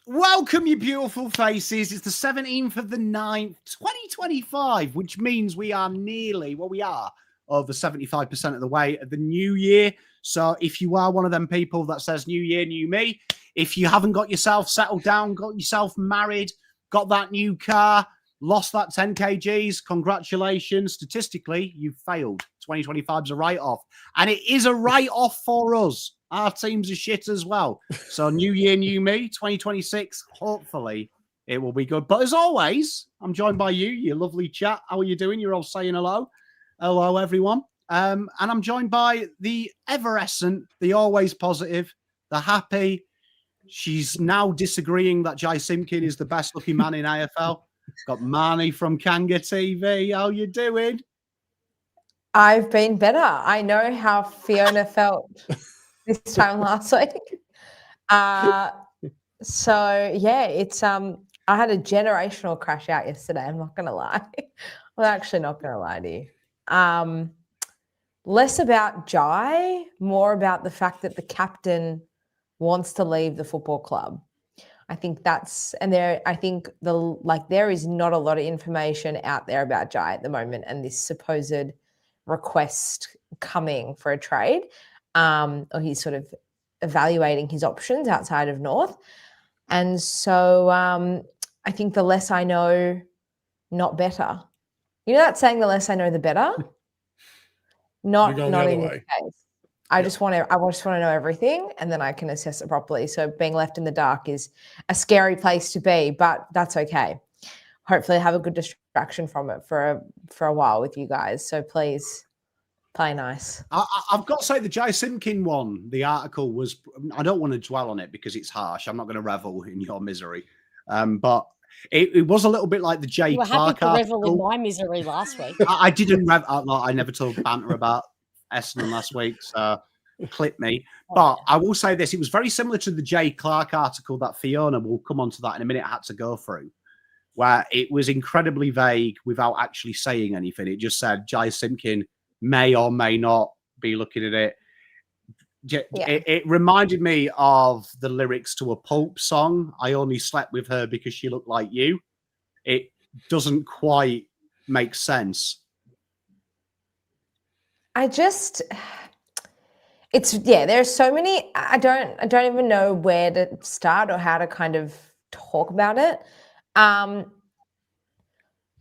Welcome, you beautiful faces. It's the 17th of the 9th, 2025, which means we are over 75% of the way of the new year. So if you are one of them people that says new year, new me, if you haven't got yourself settled down, got yourself married, got that new car, lost that 10 kgs, congratulations. Statistically, you've failed. 2025 is a write-off. And it is a write-off for us. Our teams are shit as well. So new year, new me, 2026, hopefully it will be good. But as always, I'm joined by you lovely chat. How are you doing? You're all saying hello. Hello, everyone. And I'm joined by the ever-essent, the always positive, the happy. She's now disagreeing that Jai Simpkin is the best-looking man in AFL. Got Marnie from Kanga TV. How you doing? I've been better. I know how Fiona felt this time last week. So yeah, it's I had a generational crash out yesterday. I'm not gonna lie. I'm actually not gonna lie to you. Less about Jai, more about the fact that the captain wants to leave the football club. I think that's, and there is not a lot of information out there about Jai at the moment and this supposed request coming for a trade, or he's sort of evaluating his options outside of North. And so I think the less I know, not better. You know that saying, the less I know, the better? Not in this case. I just want to know everything, and then I can assess it properly. So being left in the dark is a scary place to be, but that's okay. Hopefully I have a good distraction from it for a while with you guys. So please play nice. I've got to say the Jai Simpkin one, the article was, I don't want to dwell on it because it's harsh. I'm not going to revel in your misery. But it was a little bit like the Jay Clark article. You were happy to revel in my misery last week. I didn't I never told Banter about Essendon last week, so clip me. But I will say this, it was very similar to the Jay Clark article that Fiona, will come on to that in a minute, had to go through, where it was incredibly vague without actually saying anything. It just said Jai Simpkin may or may not be looking at it. It reminded me of the lyrics to a Pulp song, I only slept with her because she looked like you. It doesn't quite make sense. There's so many, I don't even know where to start or how to kind of talk about it.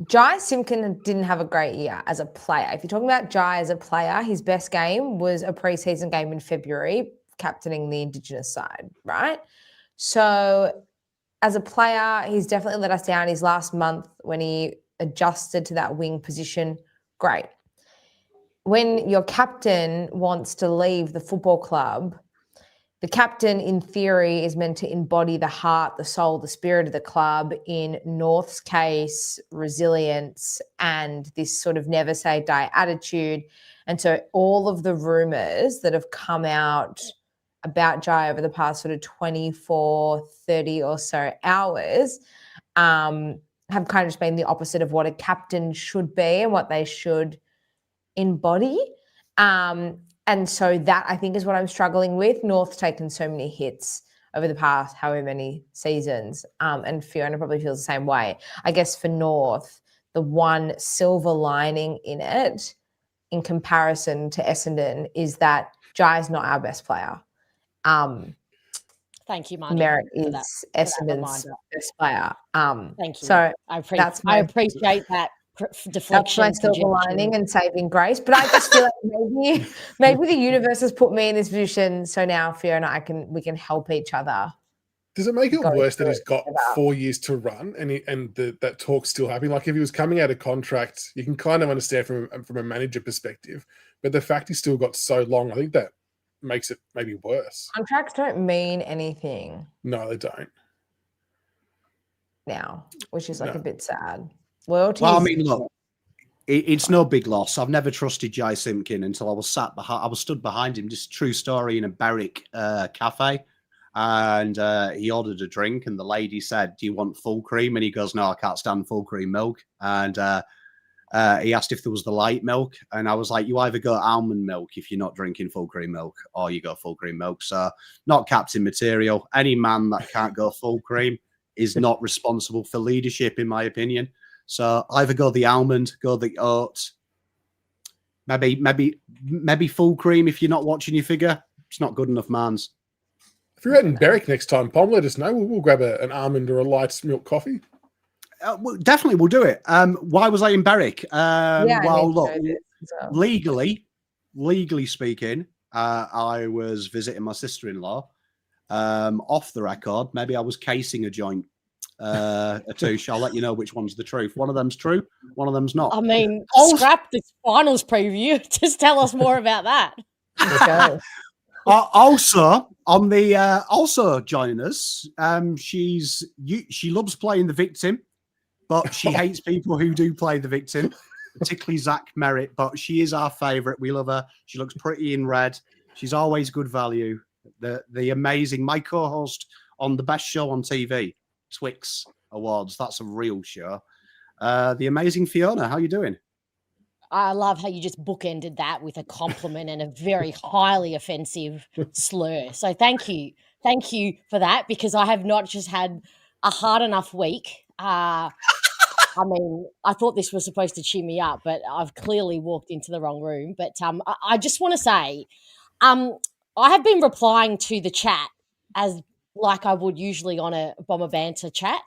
Jai Simpkin didn't have a great year as a player. If you're talking about Jai as a player, his best game was a preseason game in February, captaining the Indigenous side, right? So as a player, he's definitely let us down. His last month when he adjusted to that wing position, great. When your captain wants to leave the football club, the captain, in theory, is meant to embody the heart, the soul, the spirit of the club. In North's case, resilience and this sort of never say die attitude. And so all of the rumours that have come out about Jai over the past sort of 24, 30 or so hours have kind of just been the opposite of what a captain should be and what they should embody. And so that, I think, is what I'm struggling with. North's taken so many hits over the past however many seasons, and Fiona probably feels the same way. I guess for North, the one silver lining in it, in comparison to Essendon, is that Jai's not our best player. Thank you, Marnie. Merritt is Essendon's best player. Thank you. So I appreciate that deflection. That's my silver lining and saving grace. But I just feel like maybe the universe has put me in this position, so now Fiona, we can help each other. Does it make it worse that he's got 4 years to run and that talk's still happening? Like if he was coming out of contract, you can kind of understand from a manager perspective, but the fact he's still got so long, I think that makes it maybe worse. Contracts don't mean anything. No, they don't. Now, which is a bit sad. Well, I mean, look, it's no big loss. I've never trusted Jai Simpkin until I was stood behind him. Just true story, in a Berwick cafe, and he ordered a drink, and the lady said, "Do you want full cream?" And he goes, "No, I can't stand full cream milk." And He asked if there was the light milk, and I was like, you either go almond milk if you're not drinking full cream milk, or you go full cream milk. So not captain material. Any man that can't go full cream is not responsible for leadership, in my opinion. So either go the almond, go the oat, maybe full cream if you're not watching your figure. It's not good enough, mans. If you're in Berwick next time, Pom, let us know. We'll grab an almond or a light milk coffee. Well, definitely, we'll do it. Why was I in Berwick? Well, look, legally speaking, I was visiting my sister-in-law. Off the record, maybe I was casing a joint. A touche. I'll let you know which one's the truth. One of them's true, one of them's not. I mean, scrap this finals preview. Just tell us more about that. Okay. Also on the also joining us, she loves playing the victim, but she hates people who do play the victim, particularly Zach Merritt. But she is our favourite. We love her. She looks pretty in red. She's always good value. The amazing, my co-host on the best show on TV, Twix Awards. That's a real show. The amazing Fiona, how you doing? I love how you just bookended that with a compliment and a very highly offensive slur. So thank you for that, because I have not just had a hard enough week. I mean, I thought this was supposed to cheer me up, but I've clearly walked into the wrong room. But I just want to say, I have been replying to the chat as like I would usually on a BomberBanter chat,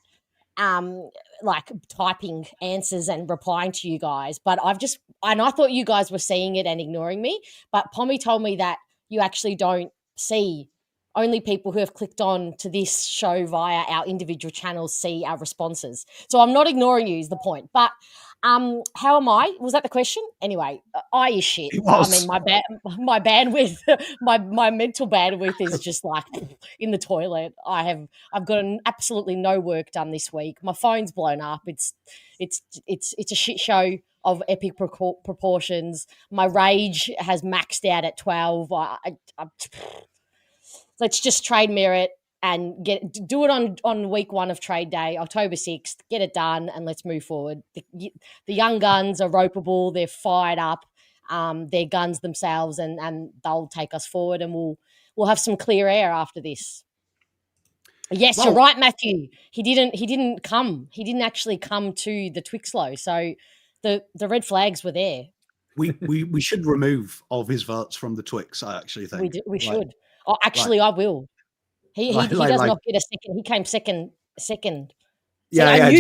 like typing answers and replying to you guys. But I thought you guys were seeing it and ignoring me. But Pommy told me that you actually don't see. Only people who have clicked on to this show via our individual channels see our responses. So I'm not ignoring you is the point. But how am I? Was that the question? Anyway, I is shit. I mean, my bandwidth, my mental bandwidth is just like in the toilet. I've gotten absolutely no work done this week. My phone's blown up. It's a shit show of epic proportions. My rage has maxed out at 12. Let's just trade Merritt and do it on week 1 of trade day, October 6th, get it done, and let's move forward. The young guns are ropeable. They're fired up. They're guns themselves, and they'll take us forward, and we'll have some clear air after this. Yes, you're right, Matthew. He didn't come. He didn't actually come to the Twixlow. So the red flags were there. We should remove all of his votes from the Twix, I actually think. We should. Oh, actually, I will. He does not get a second. He came second. Yeah. We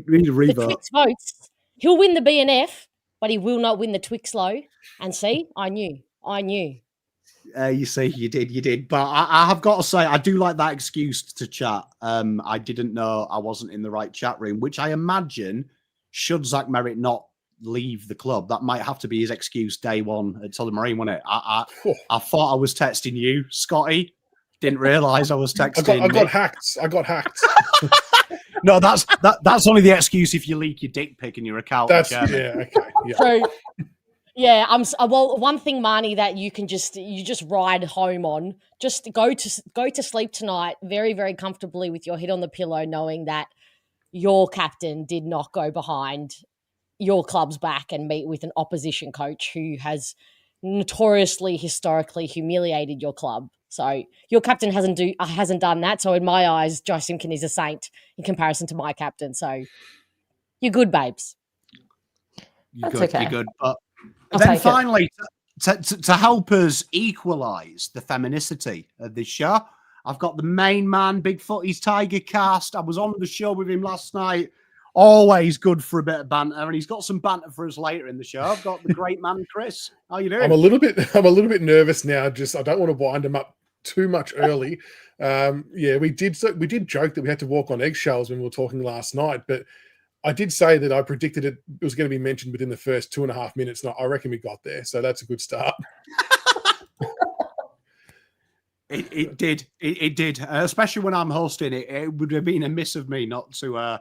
need to revote. The Twix votes. He'll win the BNF, but he will not win the Twixlow. And see, I knew. You see, you did. But I have got to say, I do like that excuse to chat. I didn't know I wasn't in the right chat room, which I imagine, should Zach Merritt not leave the club, that might have to be his excuse day one at Tullamarine, wasn't it? I thought I was texting you, Scotty. Didn't realise I was texting. I got hacked. No, that's only the excuse if you leak your dick pic in your account. Okay. Yeah. So, yeah, well, one thing, Marnie, that you just ride home on. Just go to sleep tonight very, very comfortably with your head on the pillow, knowing that your captain did not go behind your club's back and meet with an opposition coach who has notoriously, historically humiliated your club. So your captain hasn't done that. So in my eyes, Josh Simpkin is a saint in comparison to my captain. So you're good, babes. You're good. But then finally, to help us equalise the feminicity of this show, I've got the main man, BigFooty Tigercast. I was on the show with him last night. Always good for a bit of banter, and he's got some banter for us later in the show. I've got the great man, Chris. How you doing? I'm a little bit nervous now. Just I don't want to wind him up too much early. We did joke that we had to walk on eggshells when we were talking last night, but I did say that I predicted it was going to be mentioned within the first 2.5 minutes, and I reckon we got there. So that's a good start. It did, especially when I'm hosting it. It would have been a miss of me not to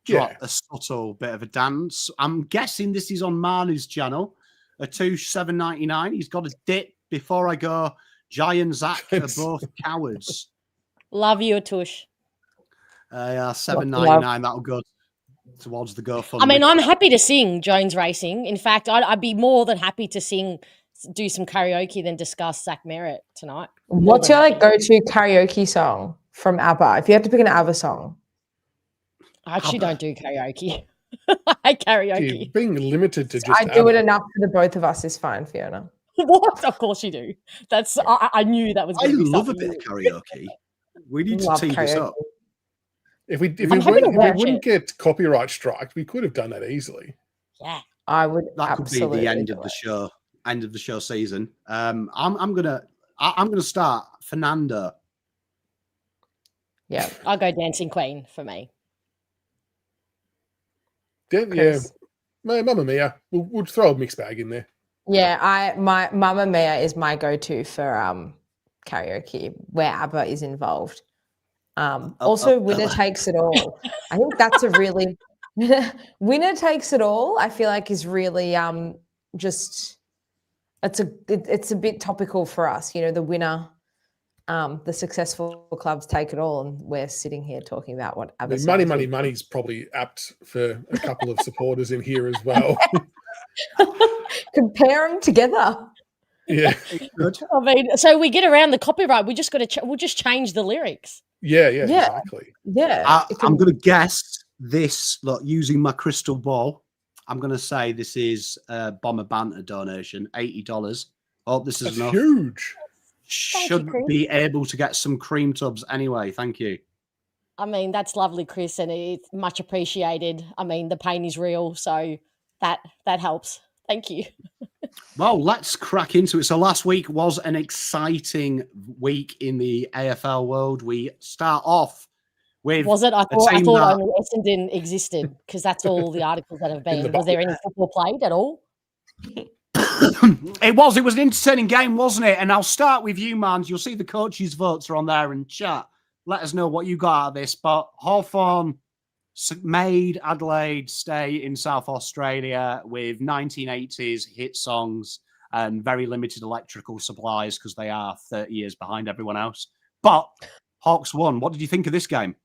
drop a subtle bit of a dance. I'm guessing this is on Marnie's channel. A Touche $7.99. He's got a dip before I go. Jai and Zach are both cowards. Love you, Touche. $7.99. That'll go. towards the GoFundMe. I mean, I'm happy to sing Jones Racing. In fact, I'd be more than happy to do some karaoke than discuss Zach Merritt tonight. What's your go-to karaoke song from ABBA? If you had to pick an ABBA song. I actually don't do karaoke. I hate karaoke. Being limited to just I do it enough for the both of us is fine, Fiona. What? Of course you do. That's I knew that was. I love a bit of karaoke. We need to tee this up. If we wouldn't get copyright striked, we could have done that easily. Yeah, I would. That could be the end of the show. End of the show season. I'm gonna start Fernando. Yeah, I'll go Dancing Queen for me. Yeah, Mamma Mia. We'll throw a mixed bag in there. Yeah, my Mamma Mia is my go-to for karaoke where ABBA is involved. Also, Winner Takes It All. I think that's a really Winner Takes It All. I feel like is really just it's a bit topical for us. You know, the winner, the successful clubs take it all, and we're sitting here talking about what ABBA. Money is probably apt for a couple of supporters in here as well. Compare them together. Yeah, I mean, so we get around the copyright. We just got to. We'll just change the lyrics. Yeah, exactly. Yeah, I'm going to guess this. Look, using my crystal ball, I'm going to say this is a BomberBanter donation, $80. Oh, this is enough. Huge. Should be able to get some cream tubs anyway. Thank you. I mean, that's lovely, Chris, and it's much appreciated. I mean, the pain is real, so that helps. Thank you. Well, let's crack into it. So last week was an exciting week in the AFL world. We start off with... Was it? I thought only Essendon existed because that's all the articles that have been. Was there any football played at all? It was an entertaining game, wasn't it? And I'll start with you, Mans. You'll see the coaches' votes are on there in chat. Let us know what you got out of this. But Hawthorn made Adelaide stay in South Australia with 1980s hit songs and very limited electrical supplies because they are 30 years behind everyone else. But Hawks won. What did you think of this game?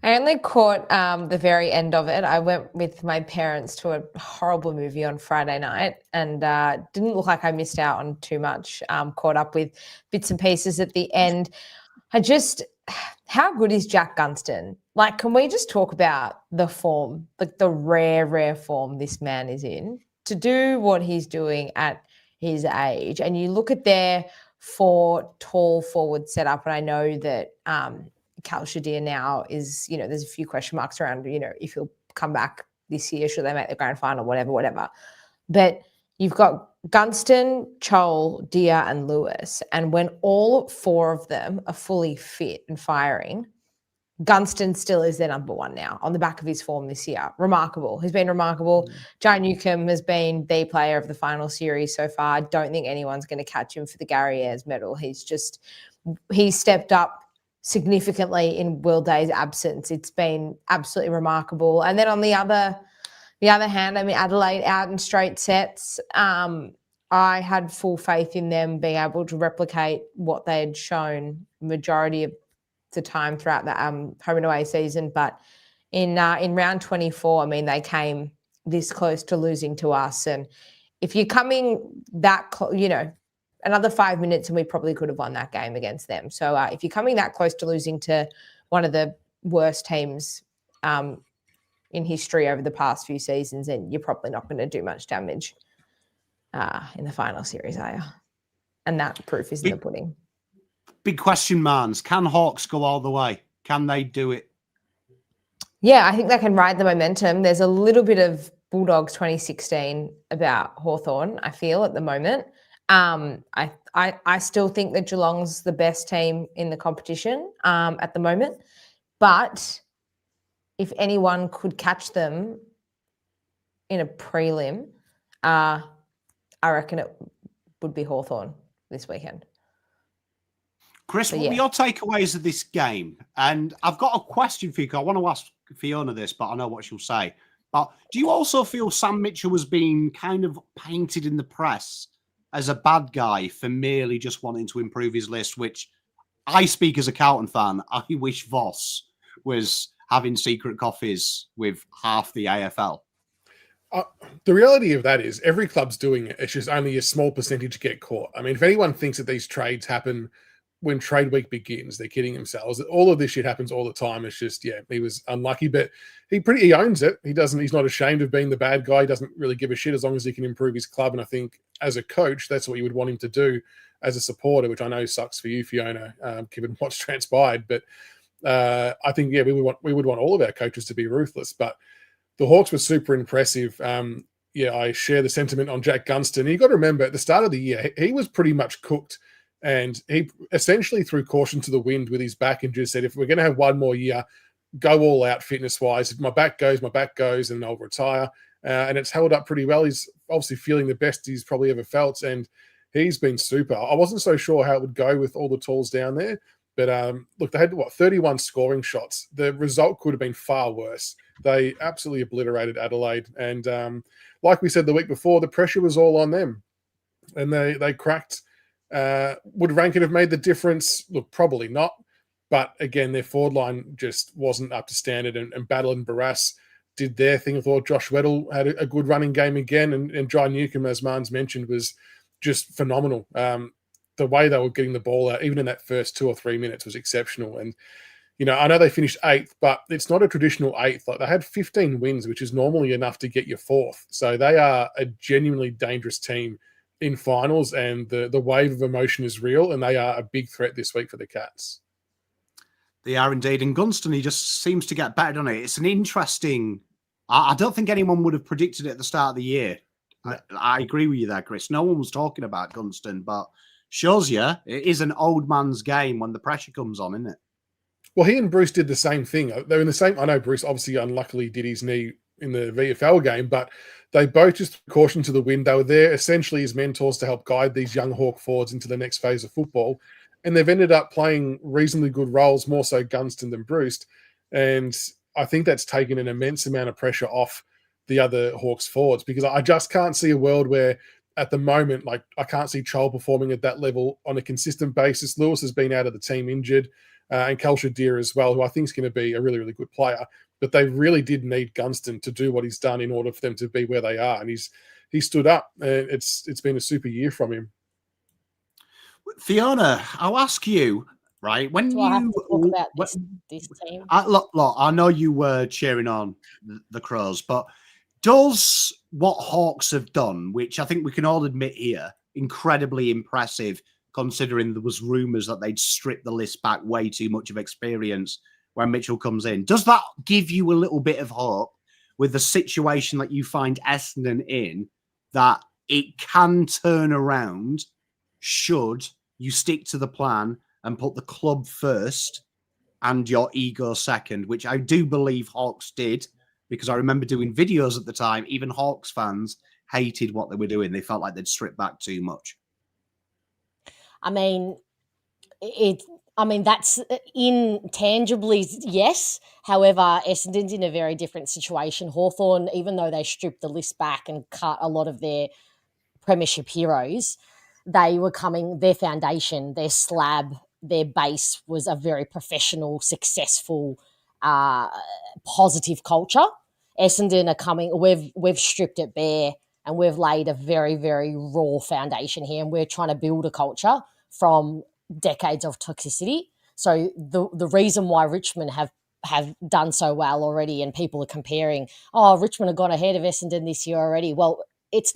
I only caught the very end of it. I went with my parents to a horrible movie on Friday night and didn't look like I missed out on too much. Caught up with bits and pieces at the end. How good is Jack Gunston? Like, can we just talk about the form, like the rare form this man is in to do what he's doing at his age? And you look at their tall forward setup, and I know that Cal Shadir now is, there's a few question marks around, if he'll come back this year, should they make the grand final, whatever. But you've got Gunston, Chol, Dia, and Lewis. And when all four of them are fully fit and firing, Gunston still is their number one now on the back of his form this year. Remarkable. He's been remarkable. Jai Newcombe has been the player of the final series so far. I don't think anyone's going to catch him for the Gary Ayres medal. He's stepped up significantly in Will Day's absence. It's been absolutely remarkable. And then on the other hand, I mean, Adelaide out in straight sets. I had full faith in them being able to replicate what they had shown majority of the time throughout the home and away season. But in round 24, I mean, they came this close to losing to us. And if you're coming that another 5 minutes and we probably could have won that game against them. So if you're coming that close to losing to one of the worst teams in history over the past few seasons, then you're probably not going to do much damage in the final series, are you? And that proof is in the pudding. Big question, Mans. Can Hawks go all the way? Can they do it? Yeah, I think they can ride the momentum. There's a little bit of Bulldogs 2016 about Hawthorn, I feel, at the moment. I still think that Geelong's the best team in the competition at the moment. But if anyone could catch them in a prelim, I reckon it would be Hawthorn this weekend. Chris, what were your takeaways of this game? And I've got a question for you, because I want to ask Fiona this, but I know what she'll say. But do you also feel Sam Mitchell was being kind of painted in the press as a bad guy for merely just wanting to improve his list, which I speak as a Carlton fan. I wish Voss was having secret coffees with half the AFL. The reality of that is every club's doing it. It's just only a small percentage get caught. I mean, if anyone thinks that these trades happen when trade week begins, they're kidding themselves. All of this shit happens all the time. It's just, yeah, he was unlucky, but he owns it. He's not ashamed of being the bad guy. He doesn't really give a shit as long as he can improve his club. And I think as a coach, that's what you would want him to do as a supporter, which I know sucks for you, Fiona, given what's transpired. But I think, yeah, we would want all of our coaches to be ruthless, but the Hawks were super impressive. Yeah, I share the sentiment on Jack Gunston. You've got to remember, at the start of the year, he was pretty much cooked, and he essentially threw caution to the wind with his back and just said, if we're going to have one more year, go all out fitness-wise. If my back goes, and I'll retire. And it's held up pretty well. He's obviously feeling the best he's probably ever felt, and he's been super. I wasn't so sure how it would go with all the tools down there, but look, they had, 31 scoring shots. The result could have been far worse. They absolutely obliterated Adelaide. And like we said the week before, the pressure was all on them. And they cracked. Would Rankin have made the difference? Look, probably not. But again, their forward line just wasn't up to standard. And Battle and Barras did their thing. I thought Josh Weddle had a good running game again. And Jai Newcomb, as Marnes mentioned, was just phenomenal. The way they were getting the ball out, even in that first 2 or 3 minutes, was exceptional. And you know, I know they finished 8th, but it's not a traditional 8th. Like, they had 15 wins, which is normally enough to get you 4th. So they are a genuinely dangerous team in finals, and the wave of emotion is real, and they are a big threat this week for the Cats. They are indeed. And Gunston, he just seems to get better, doesn't he? It's an interesting... I don't think anyone would have predicted it at the start of the year. I agree with you there, Chris. No one was talking about Gunston, but shows you it is an old man's game when the pressure comes on, isn't it? Well, he and Bruce did the same thing. They're in the same. I know Bruce obviously unluckily did his knee in the VFL game, but they both just cautioned to the wind. They were there essentially as mentors to help guide these young Hawk forwards into the next phase of football. And they've ended up playing reasonably good roles, more so Gunston than Bruce. And I think that's taken an immense amount of pressure off the other Hawks forwards, because I just can't see a world where at the moment, like, I can't see Chol performing at that level on a consistent basis. Lewis has been out of the team injured. And Kelsha Deer as well, who I think is going to be a really, really good player. But they really did need Gunston to do what he's done in order for them to be where they are. And he stood up. It's been a super year from him. Fiona, I'll ask you, right? When Do you I have to talk about this team? Look, I know you were cheering on the Crows, but does what Hawks have done, which I think we can all admit here, incredibly impressive, considering there was rumours that they'd stripped the list back way too much of experience when Mitchell comes in. Does that give you a little bit of hope with the situation that you find Essendon in, that it can turn around should you stick to the plan and put the club first and your ego second, which I do believe Hawks did, because I remember doing videos at the time. Even Hawks fans hated what they were doing. They felt like they'd stripped back too much. I mean, that's intangibly, yes. However, Essendon's in a very different situation. Hawthorn, even though they stripped the list back and cut a lot of their premiership heroes, they were coming, their foundation, their slab, their base was a very professional, successful, positive culture. Essendon are coming, we've stripped it bare, and we've laid a very, very raw foundation here, and we're trying to build a culture from decades of toxicity. So the reason why Richmond have done so well already, and people are comparing, Richmond have gone ahead of Essendon this year already. Well, it's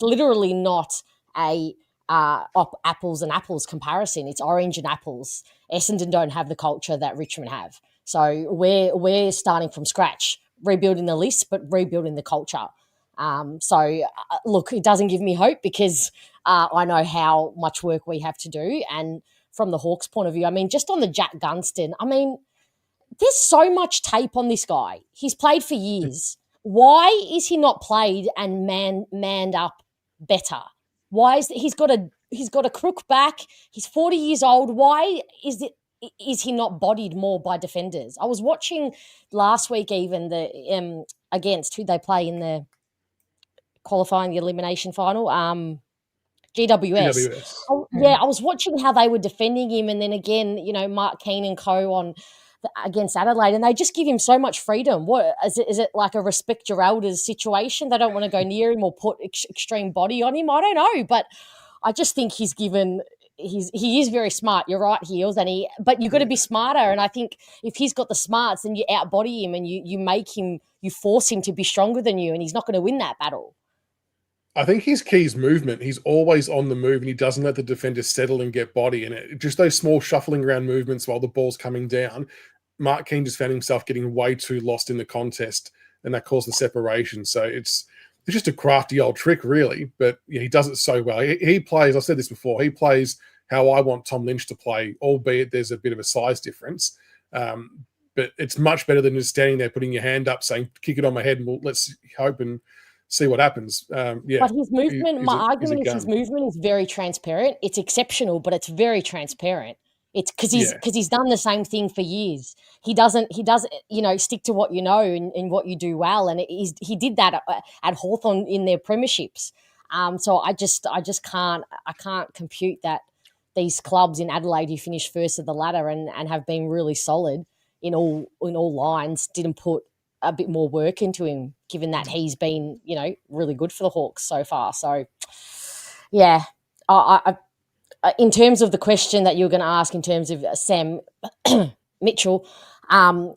literally not a apples and apples comparison. It's orange and apples. Essendon don't have the culture that Richmond have. So we're starting from scratch, rebuilding the list, but rebuilding the culture. Look, it doesn't give me hope, because I know how much work we have to do. And from the Hawks' point of view, I mean, just on the Jack Gunston, I mean, there's so much tape on this guy. He's played for years. Why is he not played and manned up better? Why is he's got a crook back? He's 40 years old. Why is he not bodied more by defenders? I was watching last week even the against who they play in the qualifying the elimination final, GWS. Yeah, I was watching how they were defending him, and then again, Mark Keane and co against Adelaide, and they just give him so much freedom. What is it? Is it like a respect your elders situation? They don't want to go near him or put extreme body on him. I don't know, but I just think he is very smart. You're right, Heels, but you've got to be smarter. And I think if he's got the smarts, then you outbody him and you force him to be stronger than you, and he's not going to win that battle. I think his key is movement. He's always on the move, and he doesn't let the defenders settle and get body. And just those small shuffling around movements while the ball's coming down, Mark Keane just found himself getting way too lost in the contest, and that caused the separation. So it's just a crafty old trick, really. But yeah, he does it so well. He plays, I've said this before, he plays how I want Tom Lynch to play, albeit there's a bit of a size difference. But it's much better than just standing there putting your hand up saying, kick it on my head, and let's hope and see what happens. But his movement, my argument is his movement is very transparent. It's exceptional, but it's very transparent. It's because he's done the same thing for years. He doesn't stick to what you know and what you do well. And he did that at Hawthorn in their premierships. So I can't compute that these clubs in Adelaide who finished first of the ladder and have been really solid in all lines didn't put a bit more work into him, given that he's been, really good for the Hawks so far. So, yeah, I in terms of the question that you're going to ask in terms of Sam Mitchell, I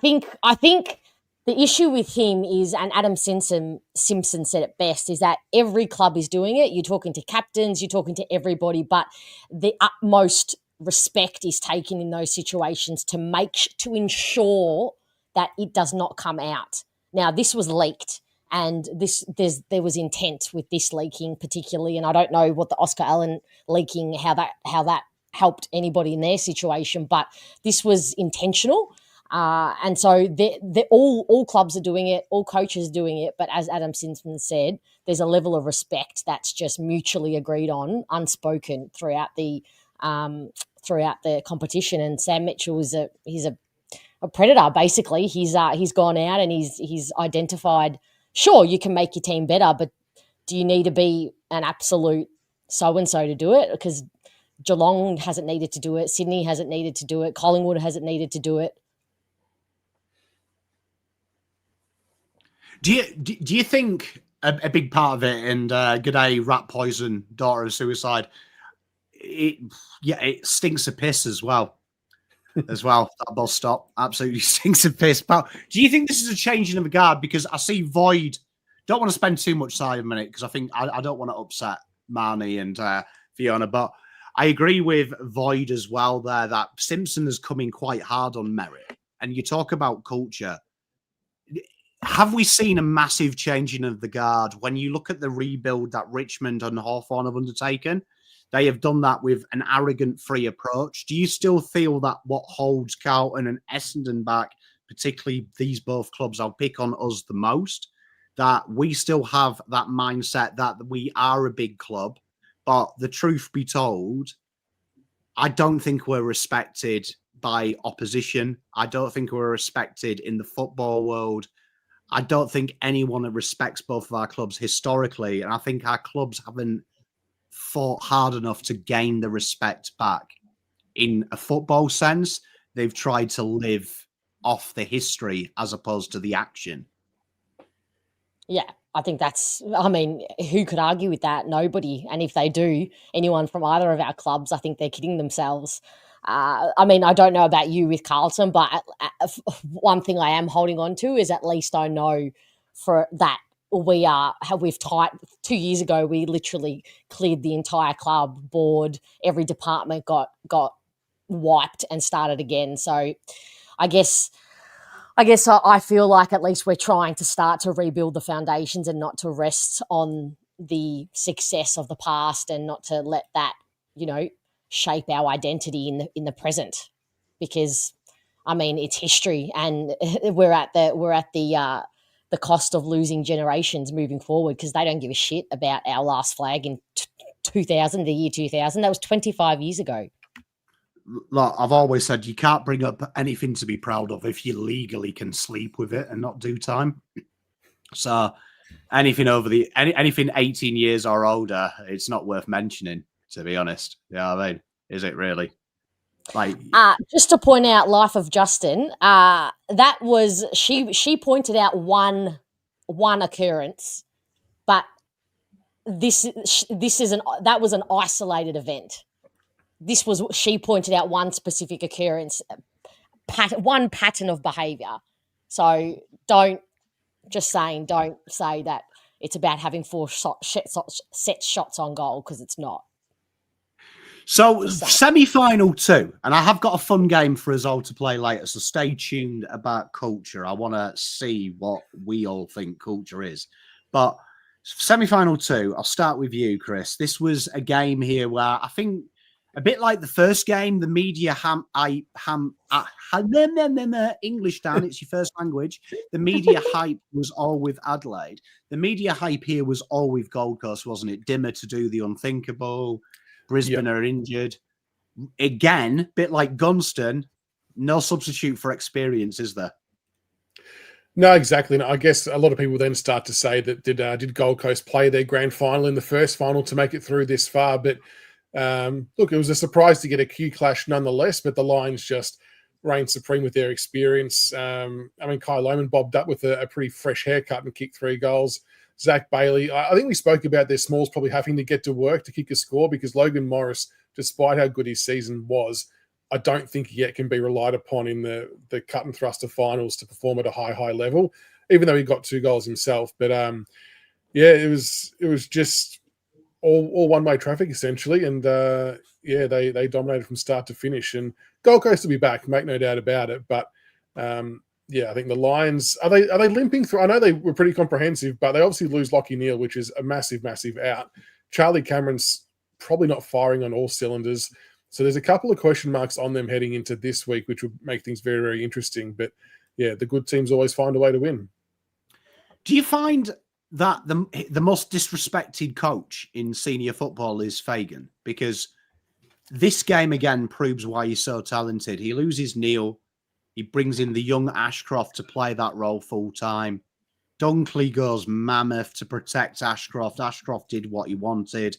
think the issue with him is, and Adam Simpson said it best, is that every club is doing it. You're talking to captains, you're talking to everybody, but the utmost respect is taken in those situations to ensure that it does not come out. Now, this was leaked, and there was intent with this leaking particularly, and I don't know what the Oscar Allen leaking, how that helped anybody in their situation, but this was intentional. And so all clubs are doing it, all coaches are doing it, but as Adam Simpson said, there's a level of respect that's just mutually agreed on, unspoken throughout the competition. And Sam Mitchell he's a predator, basically. He's gone out and he's identified, sure, you can make your team better, but do you need to be an absolute so-and-so to do it? Because Geelong hasn't needed to do it, Sydney hasn't needed to do it, Collingwood hasn't needed to do it. Do you think a big part of it, and G'day Rat Poison, Daughter of Suicide, it stinks of piss as well. That bus stop absolutely stinks of piss. But do you think this is a changing of the guard? Because I see Void. Don't want to spend too much time on it because I think I don't want to upset Marnie and Fiona, but I agree with Void as well there that Simpson has come in quite hard on merit. And you talk about culture. Have we seen a massive changing of the guard? When you look at the rebuild that Richmond and Hawthorn have undertaken, they have done that with an arrogant, free approach. Do you still feel that what holds Carlton and Essendon back, particularly these both clubs, I'll pick on us the most, that we still have that mindset that we are a big club, but the truth be told, I don't think we're respected by opposition. I don't think we're respected in the football world. I don't think anyone respects both of our clubs historically, and I think our clubs haven't fought hard enough to gain the respect back. In a football sense, they've tried to live off the history as opposed to the action. Yeah, I think who could argue with that? Nobody. And if they do, anyone from either of our clubs, I think they're kidding themselves. I don't know about you with Carlton, but one thing I am holding on to is at least I know for that we've tied 2 years ago, we literally cleared the entire club board. Every department got wiped and started again. So I guess I feel like at least we're trying to start to rebuild the foundations and not to rest on the success of the past and not to let that, shape our identity in the present, because it's history and we're at the cost of losing generations moving forward because they don't give a shit about our last flag in 2000, the year 2000. That was 25 years ago. Look, I've always said you can't bring up anything to be proud of if you legally can sleep with it and not do time. So anything anything 18 years or older, it's not worth mentioning, to be honest. Yeah, is it really? Like, just to point out, Life of Justin. That was she pointed out one occurrence, but that was an isolated event. She pointed out one specific occurrence, one pattern of behaviour. So don't say that it's about having 4 set shots on goal, because it's not. So semi-final 2, and I have got a fun game for us all to play later, so stay tuned about culture. I want to see what we all think culture is. But semi-final 2, I'll start with you, Chris. This was a game here where I think, a bit like the first game, the media English, Dan, it's your first language. The media hype was all with Adelaide. The media hype here was all with Gold Coast, wasn't it? Dimmer to do the unthinkable. Brisbane are injured. Again, bit like Gunston, no substitute for experience, is there? No, exactly. No, I guess a lot of people then start to say that did Gold Coast play their grand final in the first final to make it through this far? But look, it was a surprise to get a Q clash nonetheless, but the Lions just reigned supreme with their experience. I mean, Kai Lohmann bobbed up with a pretty fresh haircut and kicked 3 goals. Zach Bailey, I think we spoke about their smalls probably having to get to work to kick a score, because Logan Morris, despite how good his season was, I don't think yet can be relied upon in the cut and thrust of finals to perform at a high level, even though he got 2 goals himself. But it was just all one-way traffic essentially, and they dominated from start to finish. And Gold Coast will be back, make no doubt about it. But I think the Lions are they limping through? I know they were pretty comprehensive, but they obviously lose Lockie Neal, which is a massive out. Charlie Cameron's probably not firing on all cylinders, so there's a couple of question marks on them heading into this week, which would make things very, very interesting. But yeah, the good teams always find a way to win. Do you find that the most disrespected coach in senior football is Fagan? Because this game again proves why he's so talented. He loses Neal. He brings in the young Ashcroft to play that role full time. Dunkley goes mammoth to protect Ashcroft. Ashcroft did what he wanted.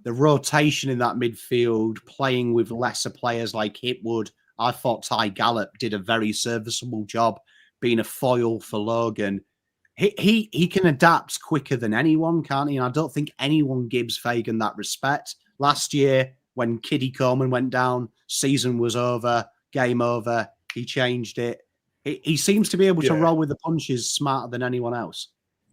The rotation in that midfield, playing with lesser players like Hipwood. I thought Ty Gallop did a very serviceable job being a foil for Logan. He can adapt quicker than anyone, can't he? And I don't think anyone gives Fagan that respect. Last year, when Kiddie Coleman went down, season was over, game over. He changed it. He seems to be able to roll with the punches smarter than anyone else.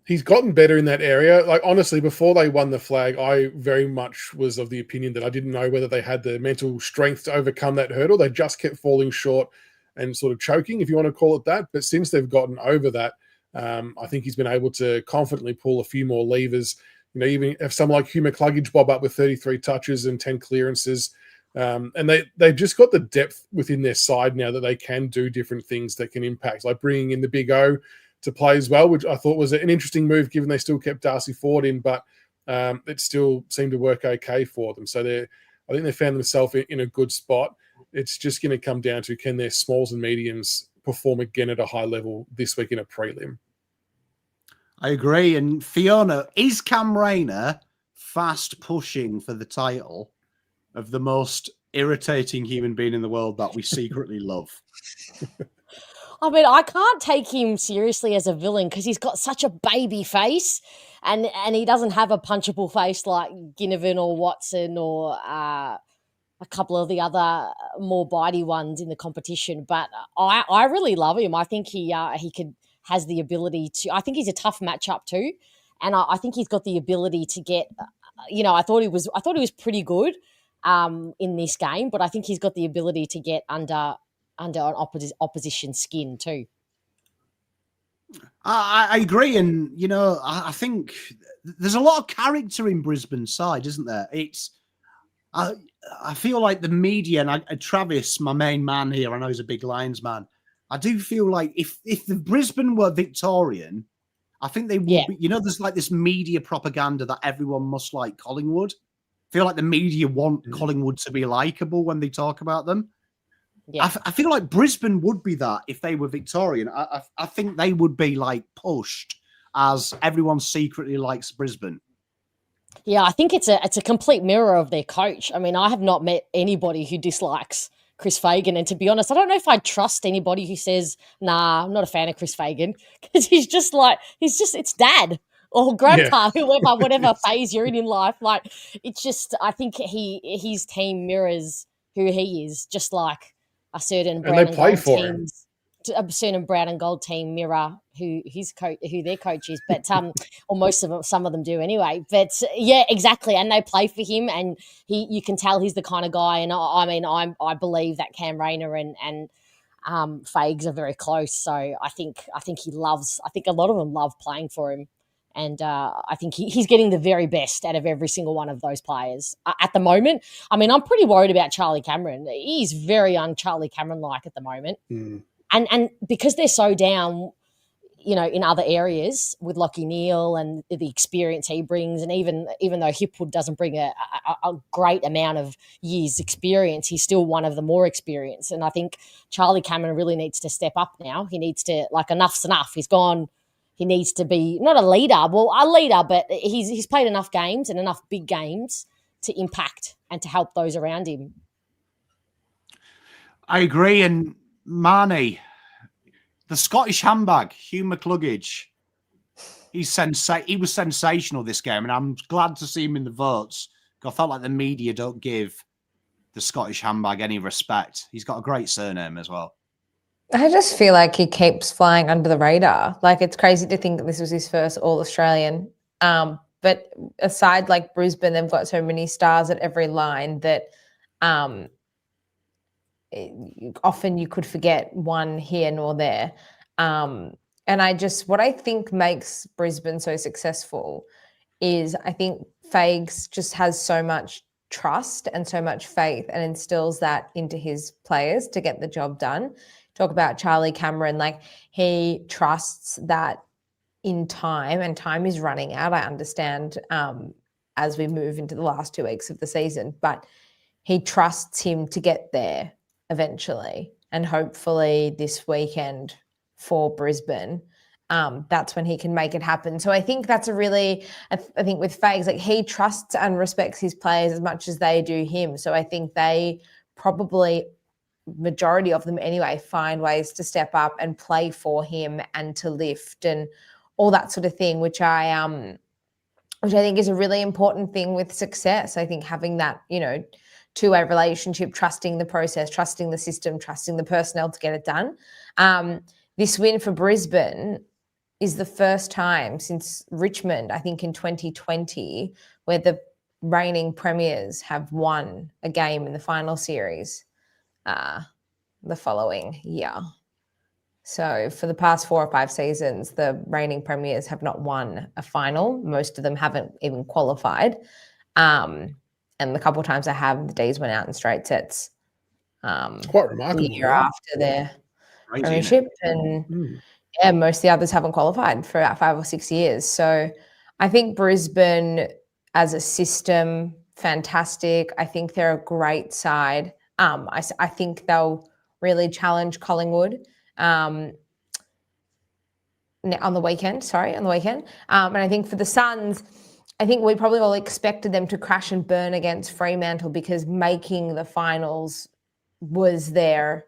He's gotten better in that area. Like, honestly, before they won the flag, I very much was of the opinion that I didn't know whether they had the mental strength to overcome that hurdle. They just kept falling short and sort of choking, if you want to call it that. But since they've gotten over that, I think he's been able to confidently pull a few more levers. You know, even if someone like Hugh McCluggage bob up with 33 touches and 10 clearances, and they've just got the depth within their side now that they can do different things that can impact, like bringing in the Big O to play as well, which I thought was an interesting move given they still kept Darcy Ford in, but it still seemed to work okay for them. So I think they found themselves in a good spot. It's just going to come down to, can their smalls and mediums perform again at a high level this week in a prelim? I agree. And Fiona, is Cam Rayner fast pushing for the title of the most irritating human being in the world that we secretly love? I mean, I can't take him seriously as a villain because he's got such a baby face, and he doesn't have a punchable face like Ginnivan or Watson or a couple of the other more bitey ones in the competition. But I really love him. I think he has the ability to. I think he's a tough matchup too, and I think he's got the ability to get. I thought he was pretty good in this game, but I think he's got the ability to get under an opposition skin too. I agree. And, I think there's a lot of character in Brisbane's side, isn't there? I feel like the media, and Travis, my main man here, I know he's a big Lions man. I do feel like if the Brisbane were Victorian, I think they would be, there's like this media propaganda that everyone must like Collingwood. I feel like the media want Collingwood to be likable when they talk about them. Yeah. I feel like Brisbane would be that if they were Victorian. I think they would be like pushed as everyone secretly likes Brisbane. Yeah, I think it's a complete mirror of their coach. I mean, I have not met anybody who dislikes Chris Fagan. And to be honest, I don't know if I'd trust anybody who says, nah, I'm not a fan of Chris Fagan, because it's dad or grandpa, whoever, whatever phase you're in life. Like, it's just, I think his team mirrors who he is, just like a certain brown and gold teams. A certain brown and gold team mirror who their coach is, but or most of them, some of them do anyway. But yeah, exactly, and they play for him, and you can tell he's the kind of guy. And I believe that Cam Rayner and Fags are very close. So I think he loves. I think a lot of them love playing for him, and I think he's getting the very best out of every single one of those players at the moment. I mean, I'm pretty worried about Charlie Cameron. He's very Charlie Cameron-like at the moment. And because they're so down, in other areas with Lachie Neale and the experience he brings, and even though Hipwood doesn't bring a great amount of years experience, he's still one of the more experienced. And I think Charlie Cameron really needs to step up now. He needs to, enough's enough. He's gone. He needs to be not a leader, but he's played enough games and enough big games to impact and to help those around him. I agree. And Marnie, the Scottish handbag, Hugh McCluggage, he was sensational this game, and I'm glad to see him in the votes. I felt like the media don't give the Scottish handbag any respect. He's got a great surname as well. I just feel like he keeps flying under the radar. Like, it's crazy to think that this was his first All-Australian. But aside, Brisbane, they've got so many stars at every line that often you could forget one here nor there. And what I think makes Brisbane so successful is I think Fags just has so much trust and so much faith and instills that into his players to get the job done. Talk about Charlie Cameron, he trusts that in time, and time is running out, I understand, as we move into the last 2 weeks of the season, but he trusts him to get there eventually, and hopefully this weekend for Brisbane, that's when he can make it happen. So I think that's I think with Fags, he trusts and respects his players as much as they do him. So I think they probably, majority of them anyway, find ways to step up and play for him and to lift and all that sort of thing, which I think is a really important thing with success. I think having that, two-way relationship, trusting the process, trusting the system, trusting the personnel to get it done. This win for Brisbane is the first time since Richmond, I think in 2020, where the reigning premiers have won a game in the final series the following year. So for the past 4 or 5 seasons, the reigning premiers have not won a final. Most of them haven't even qualified. And the couple of times they have, the D's went out in straight sets. It's quite remarkable. The year after their premiership. And most of the others haven't qualified for about 5 or 6 years. So I think Brisbane as a system, fantastic. I think they're a great side. I think they'll really challenge Collingwood on the weekend. And I think for the Suns, I think we probably all expected them to crash and burn against Fremantle because making the finals was their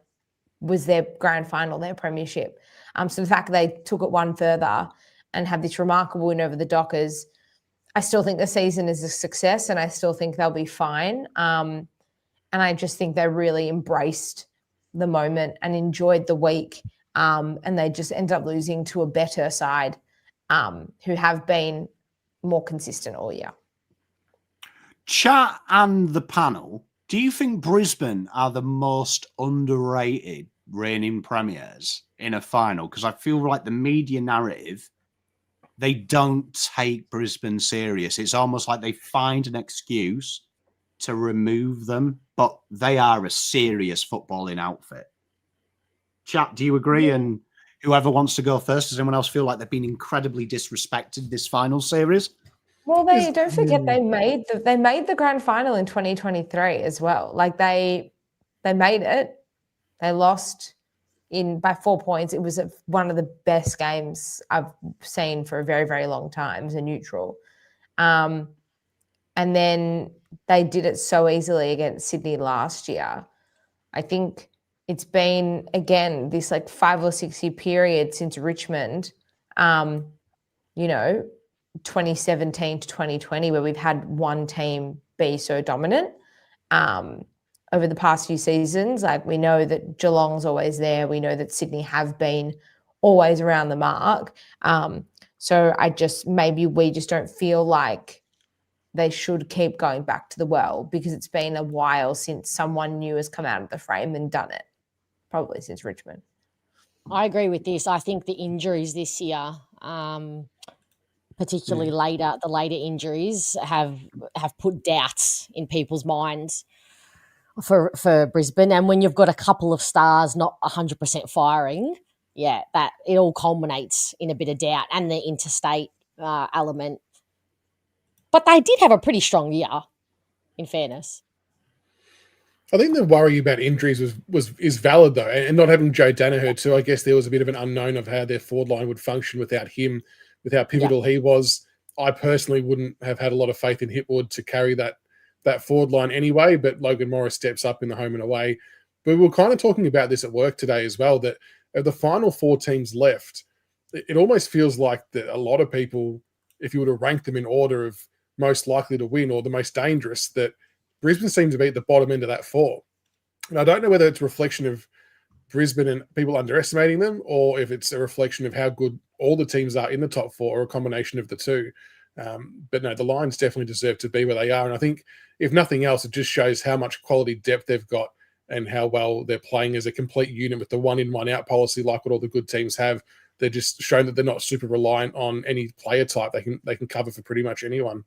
grand final, their premiership. So the fact that they took it one further and had this remarkable win over the Dockers, I still think the season is a success and I still think they'll be fine. And I just think they really embraced the moment and enjoyed the week. And they just ended up losing to a better side who have been more consistent all year. Chat and the panel, do you think Brisbane are the most underrated reigning premiers in a final? Because I feel like the media narrative, they don't take Brisbane serious. It's almost like they find an excuse to remove them, but they are a serious footballing outfit. Chat, do you agree? And whoever wants to go first, does anyone else feel like they've been incredibly disrespected this final series? Well, don't forget they made the grand final in 2023 as well. They made it. They lost by 4 points. It was one of the best games I've seen for a very, very long time as a neutral. And then they did it so easily against Sydney last year. I think it's been, again, this like 5 or 6 year period since Richmond, 2017 to 2020, where we've had one team be so dominant. Over the past few seasons, like we know that Geelong's always there. We know that Sydney have been always around the mark. So maybe we just don't feel like they should keep going back to the well, because it's been a while since someone new has come out of the frame and done it, probably since Richmond. I agree with this. I think the injuries this year, particularly the later injuries, have put doubts in people's minds for Brisbane. And when you've got a couple of stars not 100% firing, that it all culminates in a bit of doubt, and the interstate element. But they did have a pretty strong year, in fairness. I think the worry about injuries is valid, though, and not having Joe Danaher too. I guess there was a bit of an unknown of how their forward line would function without him, with how pivotal he was. I personally wouldn't have had a lot of faith in Hipwood to carry that forward line anyway, but Logan Morris steps up in the home and away. But we were kind of talking about this at work today as well, that of the final 4 teams left, it almost feels like that a lot of people, if you were to rank them in order of most likely to win or the most dangerous, that Brisbane seems to be at the bottom end of that 4. And I don't know whether it's a reflection of Brisbane and people underestimating them, or if it's a reflection of how good all the teams are in the top 4, or a combination of the two. But no, the Lions definitely deserve to be where they are. And I think, if nothing else, it just shows how much quality depth they've got and how well they're playing as a complete unit with the 1 in, 1 out policy, like what all the good teams have. They're just shown that they're not super reliant on any player type. They can cover for pretty much anyone.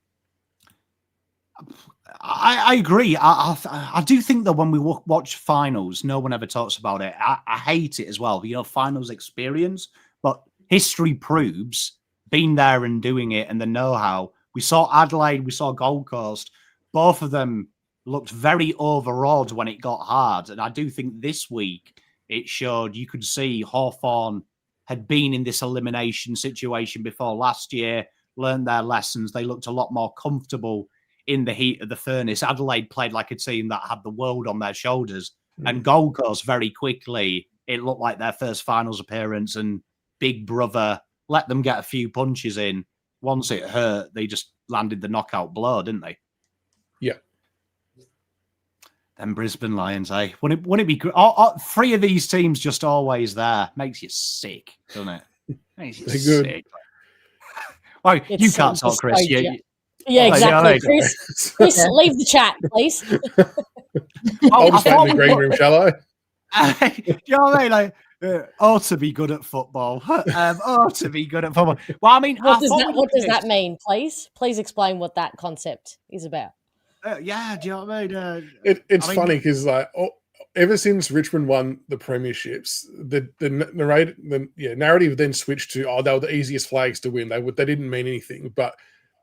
I agree. I do think that when we watch finals, no one ever talks about it. I hate it as well. Finals experience, but history proves being there and doing it and the know-how. We saw Adelaide, we saw Gold Coast. Both of them looked very overawed when it got hard. And I do think this week it showed, you could see Hawthorn had been in this elimination situation before last year, learned their lessons. They looked a lot more comfortable in the heat of the furnace. Adelaide played like a team that had the world on their shoulders. And Gold Coast, very quickly, it looked like their first finals appearance, and Big Brother let them get a few punches in. Once it hurt, they just landed the knockout blow, didn't they? Yeah. Them Brisbane Lions, eh? Wouldn't it be great? 3 of these teams just always there. Makes you sick, doesn't it? Makes you sick. Well, you can't talk, Chris. Yeah, exactly. Chris, leave the chat, please. I'll just wait in the green room, shall I? You know what I mean? Like, to be good at football. To be good at football. Well, I mean, what does that mean, please? Please explain what that concept is about. Do you know what I mean? It's funny because ever since Richmond won the premierships, the narrative then switched to, they were the easiest flags to win. They didn't mean anything, but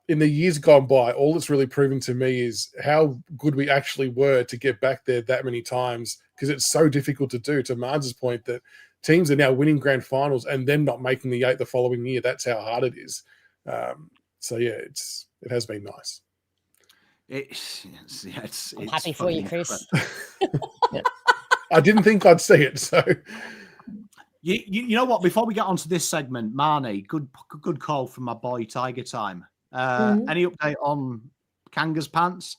in the years gone by, all it's really proven to me is how good we actually were to get back there that many times, because it's so difficult to do. To Marge's point, that teams are now winning grand finals and then not making the 8 the following year. That's how hard it is. It has been nice. I'm happy for you, Chris. I didn't think I'd see it, so... You know what? Before we get onto this segment, Marnie, good call from my boy Tiger Time. Any update on Kanga's pants?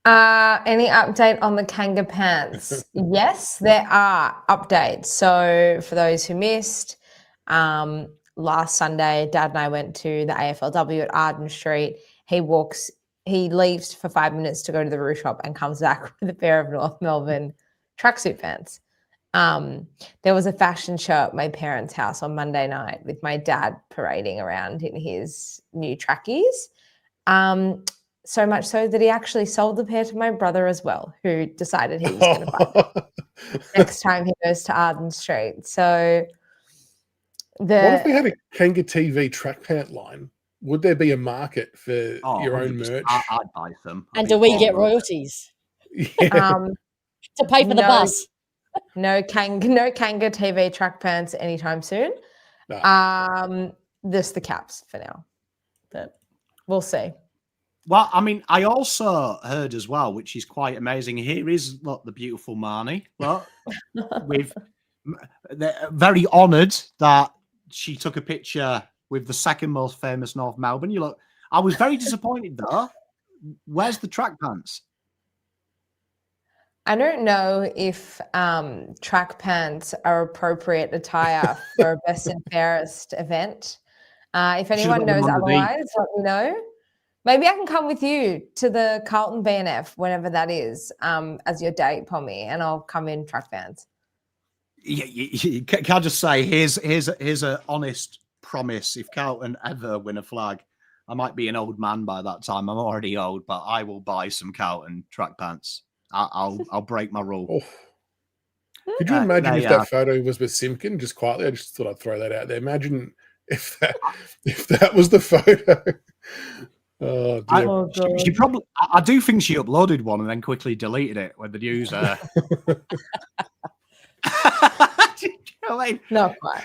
Any update on the Kanga pants? Yes, there are updates. So for those who missed, last Sunday, Dad and I went to the AFLW at Arden Street. He leaves for 5 minutes to go to the roof shop and comes back with a pair of North Melbourne tracksuit pants. There was a fashion show at my parents' house on Monday night with my dad parading around in his new trackies. So much so that he actually sold the pair to my brother as well, who decided he was going to buy them next time he goes to Arden Street. So what if we had a Kanga TV track pant line? Would there be a market for your own merch? I'd buy some. And do we get royalties? Yeah. To pay for the bus? No Kanga TV track pants anytime soon. No. Just the caps for now, but we'll see. Well, I mean, I also heard as well, which is quite amazing. Here is the beautiful Marnie. Look, they're very honoured that she took a picture with the second most famous North Melbourne. You look. I was very disappointed though. Where's the track pants? I don't know if track pants are appropriate attire for a best and fairest event. If anyone knows otherwise, let me know. Maybe I can come with you to the Carlton BNF, whenever that is, as your date, Pommy, and I'll come in track pants. Yeah, can I just say, here's an honest promise. If Carlton ever win a flag, I might be an old man by that time. I'm already old, but I will buy some Carlton track pants. I'll break my rule. Oh. Could you imagine if that photo was with Simpkin? Just quietly, I just thought I'd throw that out there. Imagine if that was the photo. Oh, she probably. I do think she uploaded one and then quickly deleted it when the news. You know what I mean? Not quite.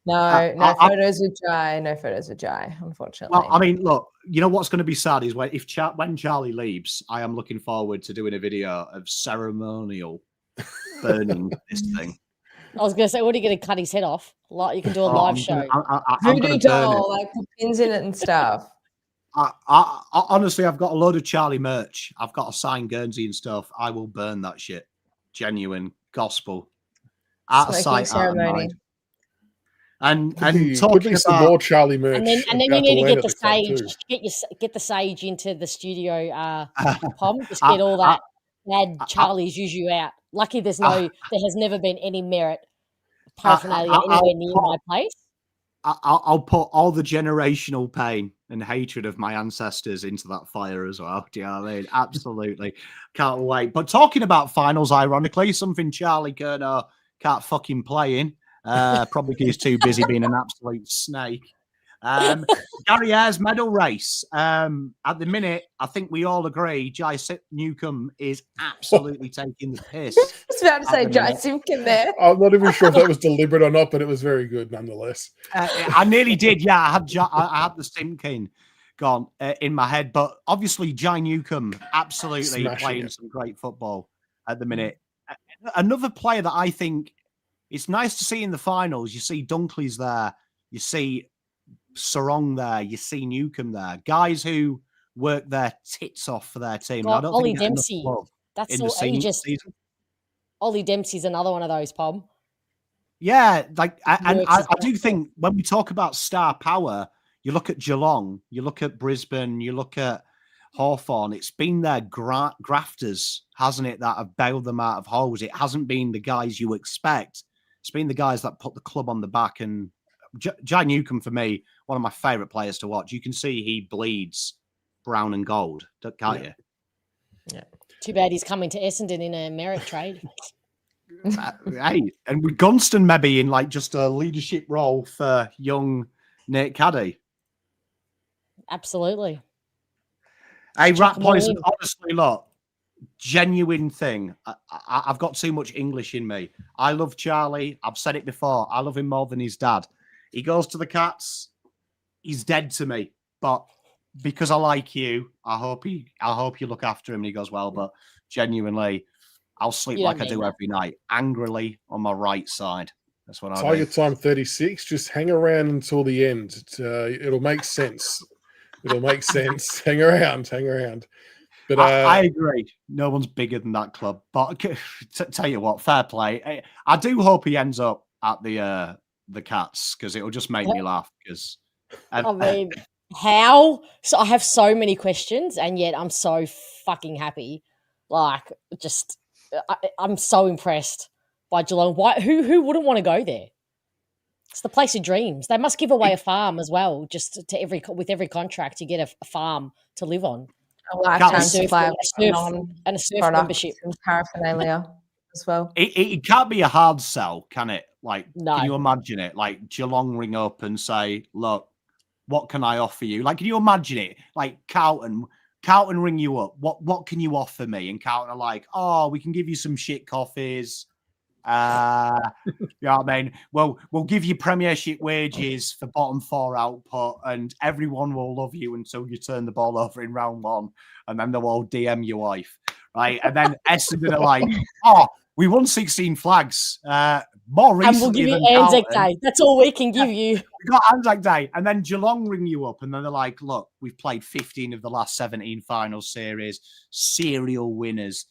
No photos with Jai. No photos with Jai, unfortunately. Well, I mean, look, you know what's going to be sad is when Charlie leaves, I am looking forward to doing a video of ceremonial burning this thing. I was going to say, what are you going to cut his head off? Like you can do a live show. Voodoo doll, like put pins in it and stuff. I honestly, I've got a load of Charlie merch. I've got a signed Guernsey and stuff. I will burn that shit. Genuine gospel. Out of sight, ceremony. And talking about some more Charlie merch, and then you need to get the sage, get the sage into the studio. Pom, just get all that bad Charlie's you out. Lucky there has never been any merit paraphernalia anywhere near my place. I'll put all the generational pain and hatred of my ancestors into that fire as well. Do you know what I mean? Absolutely. Can't wait. But talking about finals, ironically, something Charlie Kerno can't fucking play in. Probably because he's too busy being an absolute snake. Gary Ayres medal race. At the minute, I think we all agree Jai Newcombe is absolutely taking the piss. I was about to say Jai Simpkin there. I'm not even sure if that was deliberate or not, but it was very good nonetheless. I nearly did. Yeah, I had the Simpkin gone in my head, but obviously Jai Newcombe absolutely playing some great football at the minute. Another player that I think it's nice to see in the finals. You see Dunkley's there. You see Sarong there. You see Newcombe there. Guys who work their tits off for their team. I don't Ollie Dempsey. That's all ages. Ollie Dempsey's another one of those, Pom. Yeah, I do think when we talk about star power, you look at Geelong, you look at Brisbane, you look at Hawthorn. It's been their grafters, hasn't it, that have bailed them out of holes. It hasn't been the guys you expect. It's been the guys that put the club on the back. And Jai Newcombe, for me, one of my favourite players to watch. You can see he bleeds brown and gold, can't you? Yeah. Too bad he's coming to Essendon in a merit trade. Hey, and with Gunston maybe in like just a leadership role for young Nate Caddy. Absolutely. Hey, Rat Poison, honestly, look, genuine thing. I've got too much English in me. I love Charlie. I've said it before. I love him more than his dad. He goes to the Cats. He's dead to me. But because I like you, I hope you look after him and he goes well. But genuinely, I'll sleep like I do every night, angrily on my right side. That's what I do. Tiger time 36. Just hang around until the end. It'll make sense. It'll make sense. Hang around. But I agree. No one's bigger than that club. But tell you what, fair play. I do hope he ends up at the Cats because it'll just make me laugh. Because I mean, how? So I have so many questions, and yet I'm so fucking happy. Like, just I'm so impressed by Geelong. Why? Who wouldn't want to go there? It's the place of dreams. They must give away a farm as well. Just to with every contract, you get a farm to live on. A lifetime supply and a surf membership and paraphernalia as well. It can't be a hard sell, can it? Like, can you imagine it? Like Geelong ring up and say, "Look, what can I offer you?" Like, can you imagine it? Like Carlton ring you up. What can you offer me? And Carlton are like, "Oh, we can give you some shit coffees. You know what I mean? Well, we'll give you Premiership wages for bottom 4 output, and everyone will love you until you turn the ball over in round 1, and then they'll all DM your wife, right? And then Essendon are like, oh, we won 16 flags. More recently, and we'll give you than Anzac Carlton. Day. That's all we can give you. We got Anzac Day, and then Geelong ring you up, and then they're like, "Look, we've played 15 of the last 17 final series. Serial winners.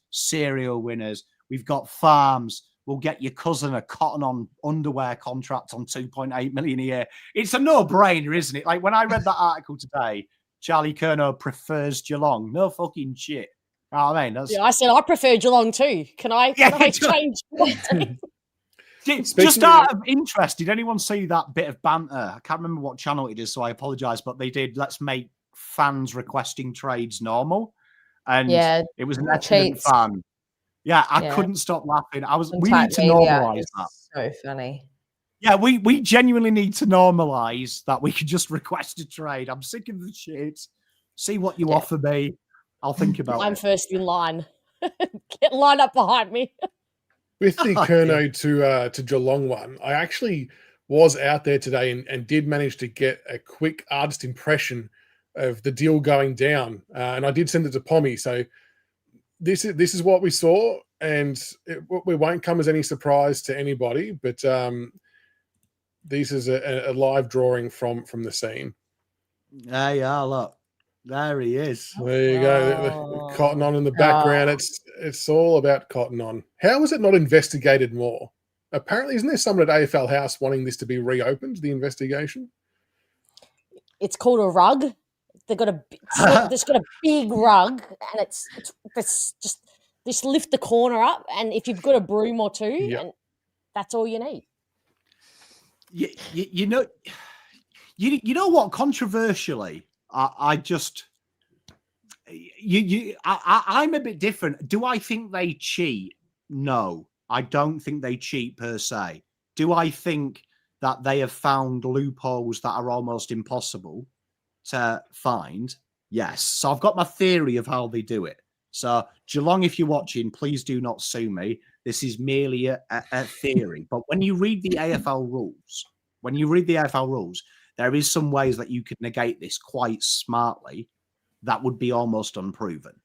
We've got farms. We'll get your cousin a cotton-on underwear contract on 2.8 million a year." It's a no-brainer, isn't it? Like when I read that article today, Charlie Curnow prefers Geelong. No fucking shit. You know what I mean? Yeah, I said I prefer Geelong too. Can I change? Just out of interest, did anyone see that bit of banter? I can't remember what channel it is, so I apologise. But they did. Let's make fans requesting trades normal, and it was an Essendon fan. Yeah, I couldn't stop laughing. We need to normalise that. So funny. Yeah, we genuinely need to normalise that we can just request a trade. I'm sick of the shit. See what you offer me. I'll think about it. I'm first in line. Get lined up behind me. With the Curnow to Geelong one, I actually was out there today and did manage to get a quick artist impression of the deal going down, and I did send it to Pommy. So this is what we saw, and it won't come as any surprise to anybody. But this is a live drawing from the scene. Yeah, look. There he is. There you go. The Cotton On in the background. It's all about Cotton On. How was it not investigated more? Apparently, isn't there someone at AFL House wanting this to be reopened, the investigation? It's called a rug. There's got a big rug, and it's just lift the corner up, and if you've got a broom or two, and that's all you need. You know what? Controversially, I'm a bit different. Do I think they cheat? No, I don't think they cheat per se. Do I think that they have found loopholes that are almost impossible to find? Yes. So I've got my theory of how they do it. So Geelong, if you're watching, please do not sue me. This is merely a theory. But when you read the AFL rules, there is some ways that you could negate this quite smartly. That would be almost unproven.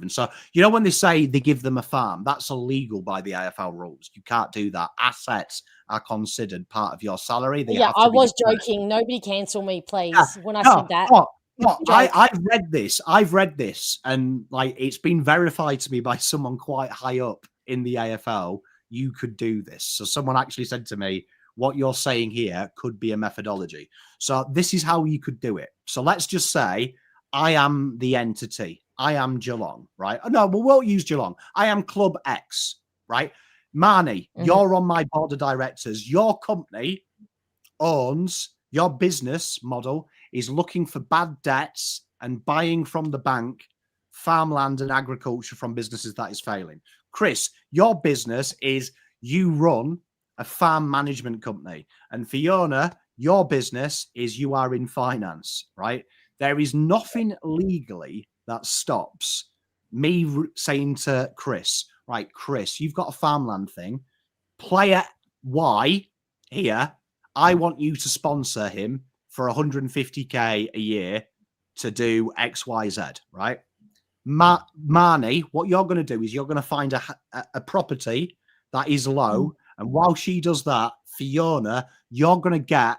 So, you know, when they say they give them a farm, that's illegal by the AFL rules. You can't do that. Assets are considered part of your salary. I was joking. Nobody cancel me, please, when I said that. I've read this, and like it's been verified to me by someone quite high up in the AFL. You could do this. So someone actually said to me, what you're saying here could be a methodology. So this is how you could do it. So let's just say I am the entity. I am Geelong, right? No, we won't use Geelong. I am Club X, right? Marnie, you're on my board of directors. Your company owns, your business model is looking for bad debts and buying from the bank farmland and agriculture from businesses that is failing. Chris, your business is you run a farm management company. And Fiona, your business is you are in finance, right? There is nothing legally that stops me saying to Chris, right, Chris, you've got a farmland thing. Player Y here, I want you to sponsor him for 150K a year to do X, Y, Z, right? Marnie, what you're going to do is you're going to find a property that is low. And while she does that, Fiona, you're going to get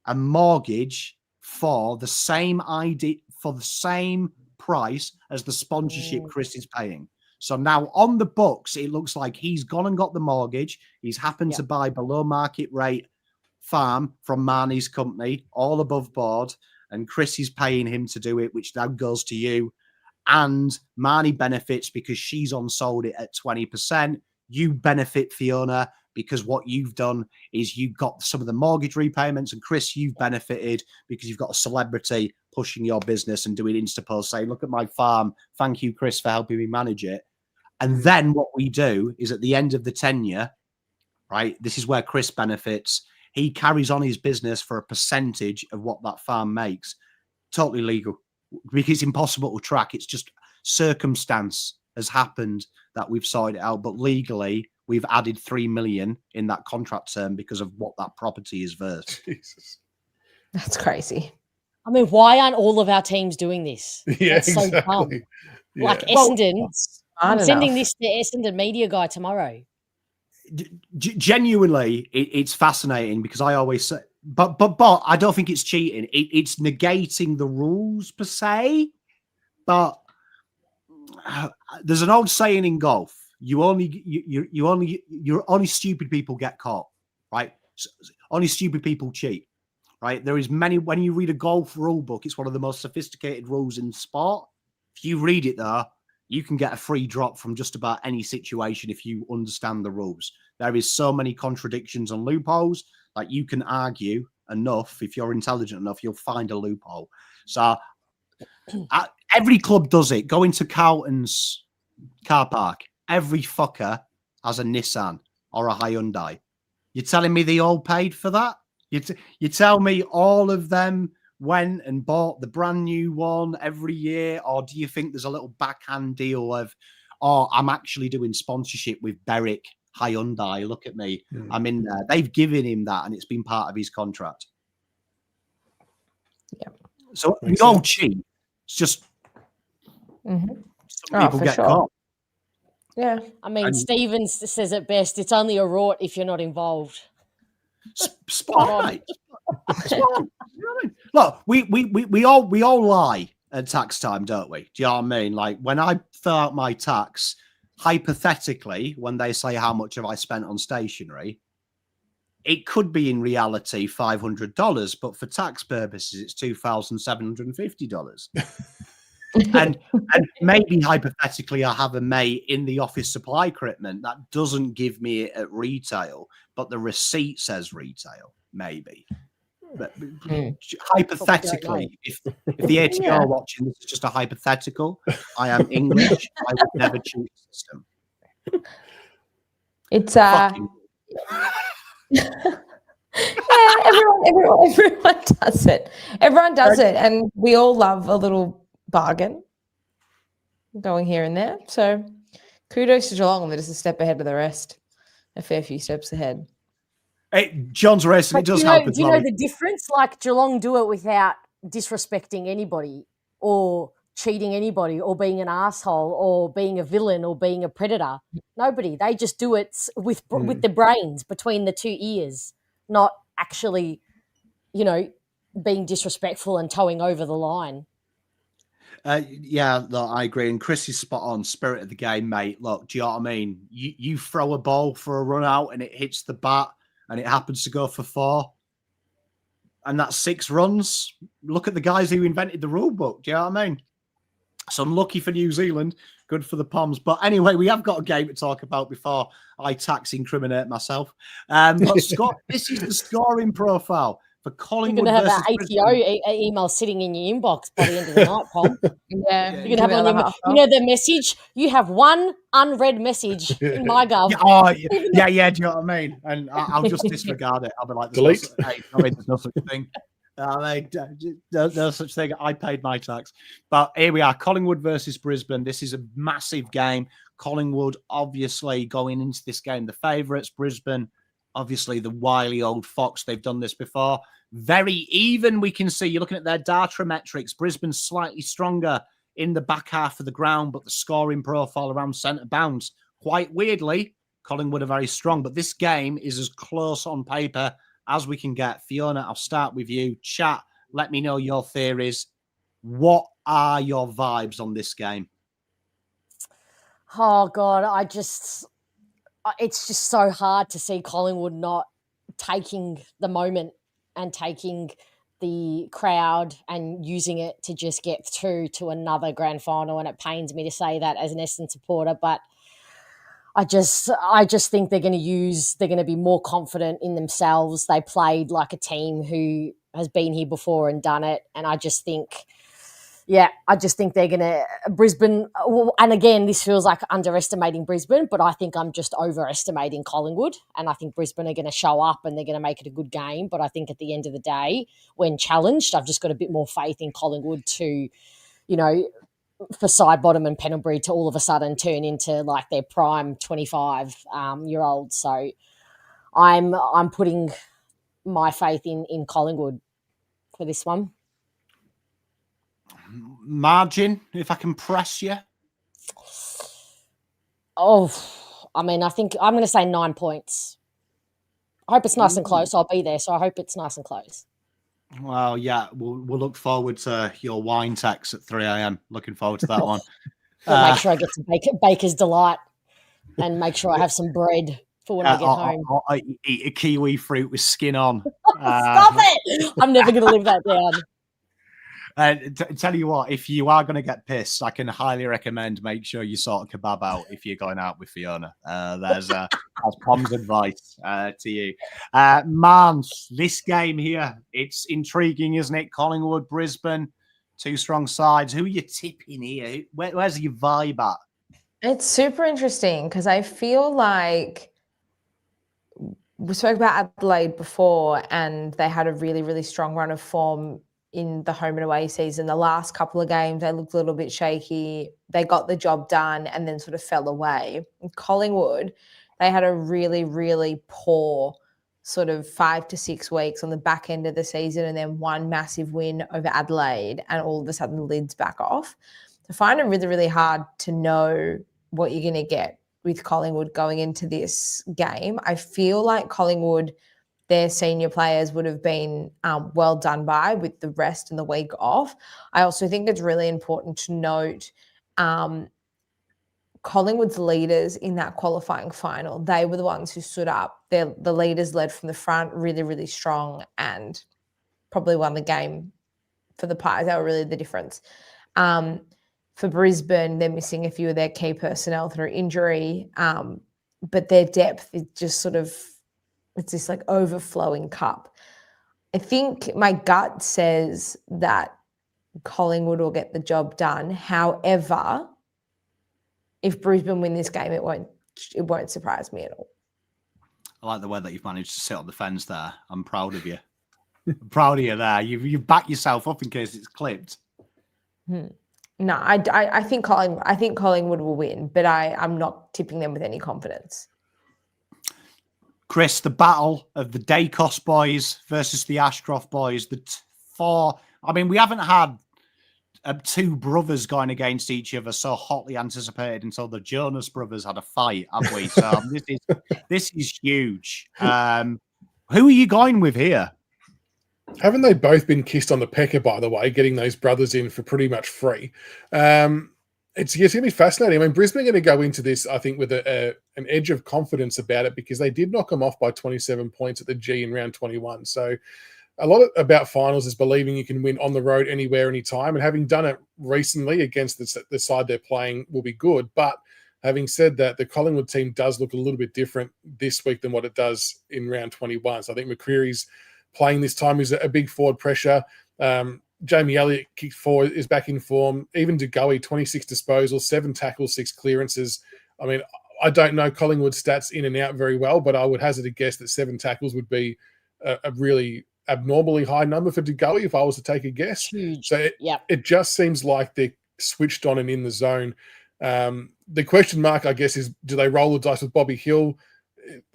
a mortgage for the same price as the sponsorship Chris is paying. So now on the books, it looks like he's gone and got the mortgage. He's happened to buy below market rate farm from Marnie's company, all above board. And Chris is paying him to do it, which now goes to you. And Marnie benefits because she's on-sold it at 20%. You benefit, Fiona, because what you've done is you've got some of the mortgage repayments, and Chris, you've benefited because you've got a celebrity pushing your business and doing Instapost saying, look at my farm. Thank you, Chris, for helping me manage it. And then what we do is at the end of the tenure, right, this is where Chris benefits. He carries on his business for a percentage of what that farm makes. Totally legal because it's impossible to track. It's just circumstance has happened that we've sorted it out. But legally, we've added 3 million in that contract term because of what that property is worth. Jesus. That's crazy. I mean, why aren't all of our teams doing this? Yeah, That's so exactly. dumb. Yeah. Like Essendon, I'm Smart sending enough. this to Essendon media guy tomorrow. Genuinely, it's fascinating because I always say, but I don't think it's cheating. It's negating the rules per se. But there's an old saying in golf: only stupid people get caught, right? Only stupid people cheat, right? There is many. When you read a golf rule book, it's one of the most sophisticated rules in sport. If you read it there, you can get a free drop from just about any situation if you understand the rules. There is so many contradictions and loopholes. Like, you can argue enough. If you're intelligent enough, you'll find a loophole. So every club does it. Go into Carlton's car park. Every fucker has a Nissan or a Hyundai. You're telling me they all paid for that? You tell me all of them went and bought the brand new one every year? Or do you think there's a little backhand deal of, oh, I'm actually doing sponsorship with Berwick Hyundai? Look at me. I'm in there. They've given him that, and it's been part of his contract. Yeah. So we all cheat. It's just some people get caught. Yeah. I mean, Stevens says it best. It's only a rort if you're not involved. Spot on. Mate. Spot on. You know what I mean? Look, we all lie at tax time, don't we? Do you know what I mean? Like, when I fill out my tax, hypothetically, when they say how much have I spent on stationery, it could be in reality $500, but for tax purposes, it's $2,750. and maybe hypothetically, I have a mate in the office supply equipment that doesn't give me it at retail, but the receipt says retail. Maybe. But hypothetically, if the ATO are watching, this is just a hypothetical. I am English. I would never choose the system. It's Yeah, everyone does it. Everyone does it, and we all love a little bargain going here and there. So kudos to Geelong, that is a step ahead of the rest, a fair few steps ahead. Hey, John's racing. It does happen. Do you know the difference? Like, Geelong do it without disrespecting anybody or cheating anybody or being an asshole or being a villain or being a predator. Nobody. They just do it with the brains between the two ears, not actually, being disrespectful and towing over the line. Yeah, look, I agree. And Chris is spot on. Spirit of the game, mate. Look, do you know what I mean? You throw a ball for a run out and it hits the bat and it happens to go for 4. And that's 6 runs. Look at the guys who invented the rule book. Do you know what I mean? So unlucky for New Zealand. Good for the Poms. But anyway, we have got a game to talk about before I tax incriminate myself. But Scott, this is the scoring profile for Collingwood. You're going to have that ATO email sitting in your inbox by the end of the night, Pom. Yeah. You're going to have on your, the message. You have one unread message in my gov. Yeah. Do you know what I mean? And I'll just disregard it. I'll be like, delete. There's no such thing. No such thing. I paid my tax. But here we are, Collingwood versus Brisbane. This is a massive game. Collingwood, obviously, going into this game, the favourites. Brisbane, obviously, the wily old fox. They've done this before. Very even, we can see. You're looking at their data metrics. Brisbane's slightly stronger in the back half of the ground, but the scoring profile around centre bounce, quite weirdly, Collingwood are very strong. But this game is as close on paper as we can get. Fiona, I'll start with you. Chat, let me know your theories. What are your vibes on this game? Oh, God, it's just so hard to see Collingwood not taking the moment and taking the crowd and using it to just get through to another grand final. And it pains me to say that as an Essendon supporter, but I just think they're going to be more confident in themselves. They played like a team who has been here before and done it. And I just think they're going to Brisbane. And again, this feels like underestimating Brisbane, but I think I'm just overestimating Collingwood. And I think Brisbane are going to show up and they're going to make it a good game. But I think at the end of the day, when challenged, I've just got a bit more faith in Collingwood to, for Sidebottom and Pendlebury to all of a sudden turn into like their prime 25 year old. So I'm putting my faith in Collingwood for this one. Margin, if I can press you. Oh, I mean, I think I'm going to say 9 points. I hope it's nice and close. I'll be there, so I hope it's nice and close. Well, yeah, we'll look forward to your wine text at 3 a.m. Looking forward to that one. I'll make sure I get to Baker's Delight and make sure I have some bread for when I get home. I eat a kiwi fruit with skin on. Stop it! I'm never going to live that down. Tell you what, if you are going to get pissed, I can highly recommend make sure you sort a kebab out if you're going out with Fiona. That's Pom's advice to you. Mans, this game here, it's intriguing, isn't it? Collingwood, Brisbane, two strong sides. Who are you tipping here? Where's your vibe at? It's super interesting because I feel like we spoke about Adelaide before and they had a really, really strong run of form in the home and away season. The last couple of games, they looked a little bit shaky. They got the job done and then sort of fell away. In Collingwood, they had a really, really poor sort of 5 to 6 weeks on the back end of the season and then one massive win over Adelaide and all of a sudden the lid's back off. I find it really, really hard to know what you're going to get with Collingwood going into this game. I feel like Collingwood, their senior players would have been well done by with the rest and the week off. I also think it's really important to note Collingwood's leaders in that qualifying final. They were the ones who stood up. The leaders led from the front, really, really strong and probably won the game for the Pies. They were really the difference. For Brisbane, they're missing a few of their key personnel through injury, but their depth is just sort of, it's this like overflowing cup. I think my gut says that Collingwood will get the job done. However, if Brisbane win this game, it won't surprise me at all. I like the way that you've managed to sit on the fence there. I'm proud of you. I'm proud of you there. You back yourself up in case it's clipped. No, I think Collingwood will win, but I'm not tipping them with any confidence. Chris, the battle of the Dacos boys versus the Ashcroft boys. We haven't had two brothers going against each other so hotly anticipated until the Jonas brothers had a fight, have we? So this is huge. Who are you going with here? Haven't they both been kissed on the pecker, by the way, getting those brothers in for pretty much free? It's going to be fascinating. I mean, Brisbane are going to go into this, I think, with an edge of confidence about it because they did knock them off by 27 points at the G in round 21. So a lot about finals is believing you can win on the road anywhere, anytime. And having done it recently against the side they're playing will be good. But having said that, the Collingwood team does look a little bit different this week than what it does in round 21. So I think McCreary's playing this time is a big forward pressure. Jamie Elliott kicked forward, is back in form. Even DeGoey, 26 disposals, 7 tackles, 6 clearances. I mean, I don't know Collingwood stats in and out very well, but I would hazard a guess that 7 tackles would be a really abnormally high number for DeGoey if I was to take a guess. Huge. So it just seems like they're switched on and in the zone. The question mark, I guess, is do they roll the dice with Bobby Hill?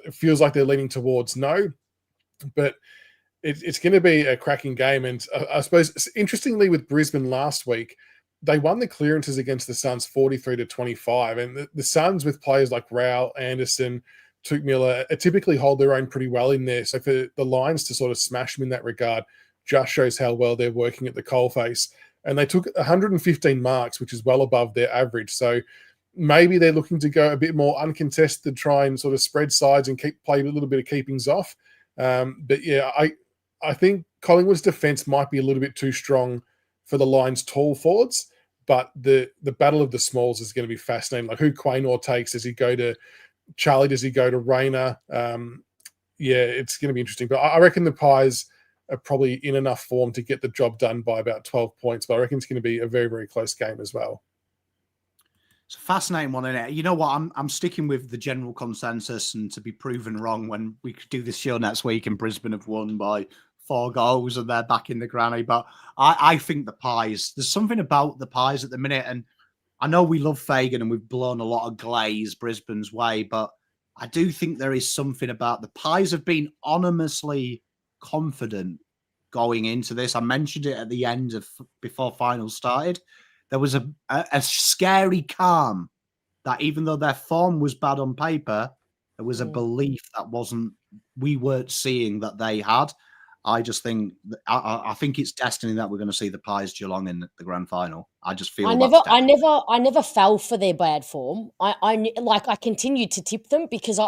It feels like they're leaning towards no, but it's going to be a cracking game. And I suppose, interestingly, with Brisbane last week, they won the clearances against the Suns 43-25. And the Suns, with players like Rowell, Anderson, Tuke Miller, typically hold their own pretty well in there. So for the Lions to sort of smash them in that regard just shows how well they're working at the coalface. And they took 115 marks, which is well above their average. So maybe they're looking to go a bit more uncontested, try and sort of spread sides and play a little bit of keepings off. But yeah, I think Collingwood's defence might be a little bit too strong for the Lions' tall forwards, but the battle of the smalls is going to be fascinating. Like who Quaynor takes, does he go to Charlie, does he go to Rayner? It's going to be interesting. But I reckon the Pies are probably in enough form to get the job done by about 12 points, but I reckon it's going to be a very, very close game as well. It's a fascinating one, isn't it? You know what? I'm sticking with the general consensus, and to be proven wrong when we could do this show next week and Brisbane have won by 4 goals and they're back in the granny. But I think the Pies, there's something about the Pies at the minute, and I know we love Fagan and we've blown a lot of glaze Brisbane's way, but I do think there is something about the Pies have been anonymously confident going into this. I mentioned it at the end of before finals started. There was a scary calm that even though their form was bad on paper, there was a belief that we weren't seeing that they had. I just think I think it's destiny that we're going to see the Pies Geelong in the grand final. I just feel I never fell for their bad form. I continued to tip them because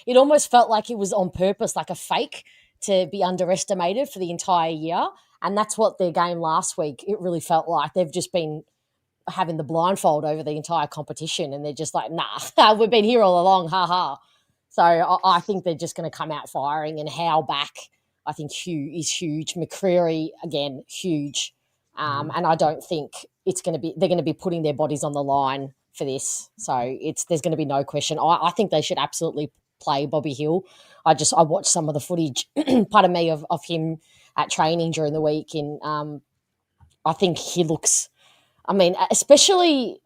it almost felt like it was on purpose, like a fake to be underestimated for the entire year. And that's what their game last week, it really felt like. They've just been having the blindfold over the entire competition and they're just like, nah, we've been here all along, ha. So I think they're just going to come out firing, and Howe back, I think Hugh is huge. McCreary, again, huge. And I don't think they're going to be putting their bodies on the line for this. So there's going to be no question. I think they should absolutely play Bobby Hill. I watched some of the footage, pardon me, of him at training during the week. And I think he looks, especially,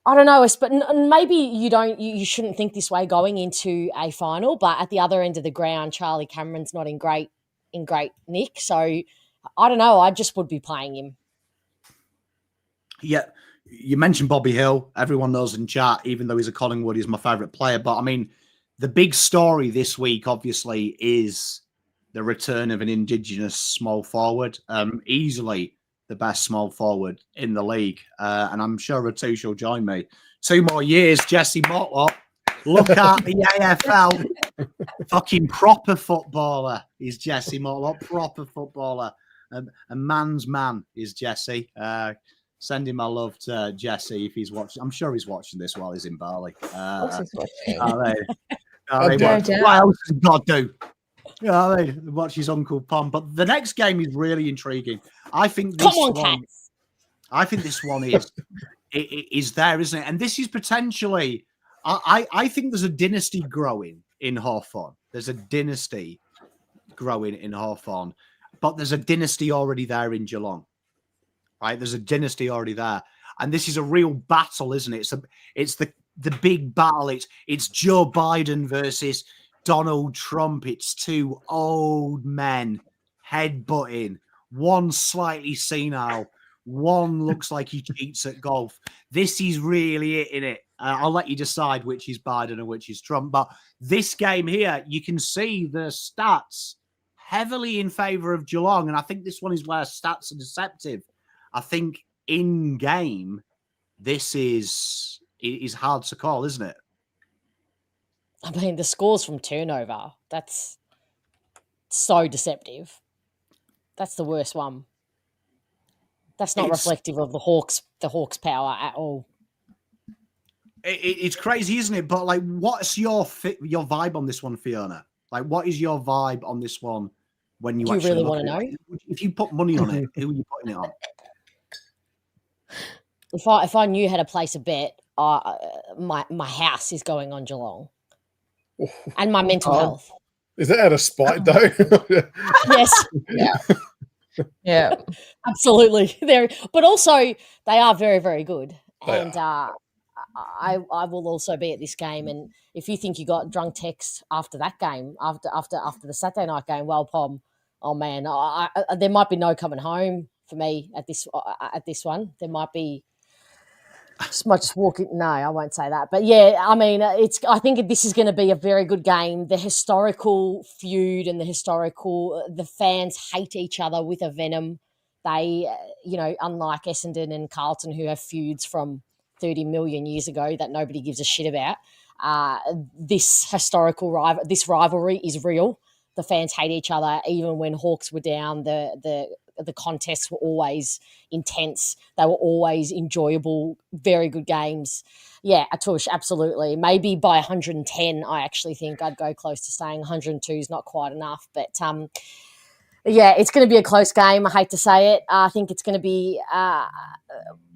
I don't know, but maybe you shouldn't think this way going into a final, but at the other end of the ground, Charlie Cameron's not in great nick. So I don't know. I just would be playing him. Yeah. You mentioned Bobby Hill. Everyone knows in chat, even though he's a Collingwood, he's my favourite player. But the big story this week, obviously, is the return of an Indigenous small forward. Easily the best small forward in the league. And I'm sure Ratush will join me. 2 more years, Jesse Motlop. Look at the AFL. Fucking proper footballer is Jesse Motlop. Proper footballer. A man's man is Jesse. Sending my love to Jesse if he's watching. I'm sure he's watching this while he's in Bali. What else does God do? Watch his Uncle Pom. But the next game is really intriguing. I think this one is there, isn't it? And this is potentially. I think there's a dynasty growing in Hawthorn. There's a dynasty growing in Hawthorn, but there's a dynasty already there in Geelong. Right? There's a dynasty already there. And this is a real battle, isn't it? It's the big battle. It's Joe Biden versus Donald Trump. It's 2 old men headbutting. One slightly senile. One looks like he cheats at golf. This is really it, innit? I'll let you decide which is Biden and which is Trump. But this game here, you can see the stats heavily in favour of Geelong. And I think this one is where stats are deceptive. I think in game, this is hard to call, isn't it? The scores from turnover, that's so deceptive. That's the worst one. That's not reflective of the Hawks' power at all. It's crazy, isn't it? But what's your vibe on this one, Fiona? What is your vibe on this one when you actually really want to know? If you put money on it, who are you putting it on? If I knew how to place a bet, my house is going on Geelong, and my mental health. Is that out of spite, though? Yes. Yeah. Absolutely. But also they are very, very good, and I will also be at this game. And if you think you got drunk text after that game, after the Saturday night game, well, Pom, oh man, there might be no coming home for me at this one. There might be. Might just walk it. No, I won't say that. But yeah, I think this is going to be a very good game. The historical feud and the fans hate each other with a venom. They, unlike Essendon and Carlton, who have feuds from 30 million years ago that nobody gives a shit about, this rivalry is real. The fans hate each other. Even when Hawks were down, the contests were always intense. They were always enjoyable, very good games. Yeah, Atush, absolutely. Maybe by 110, I actually think I'd go close to saying 102 is not quite enough. But, yeah, it's going to be a close game. I hate to say it. I think it's going to be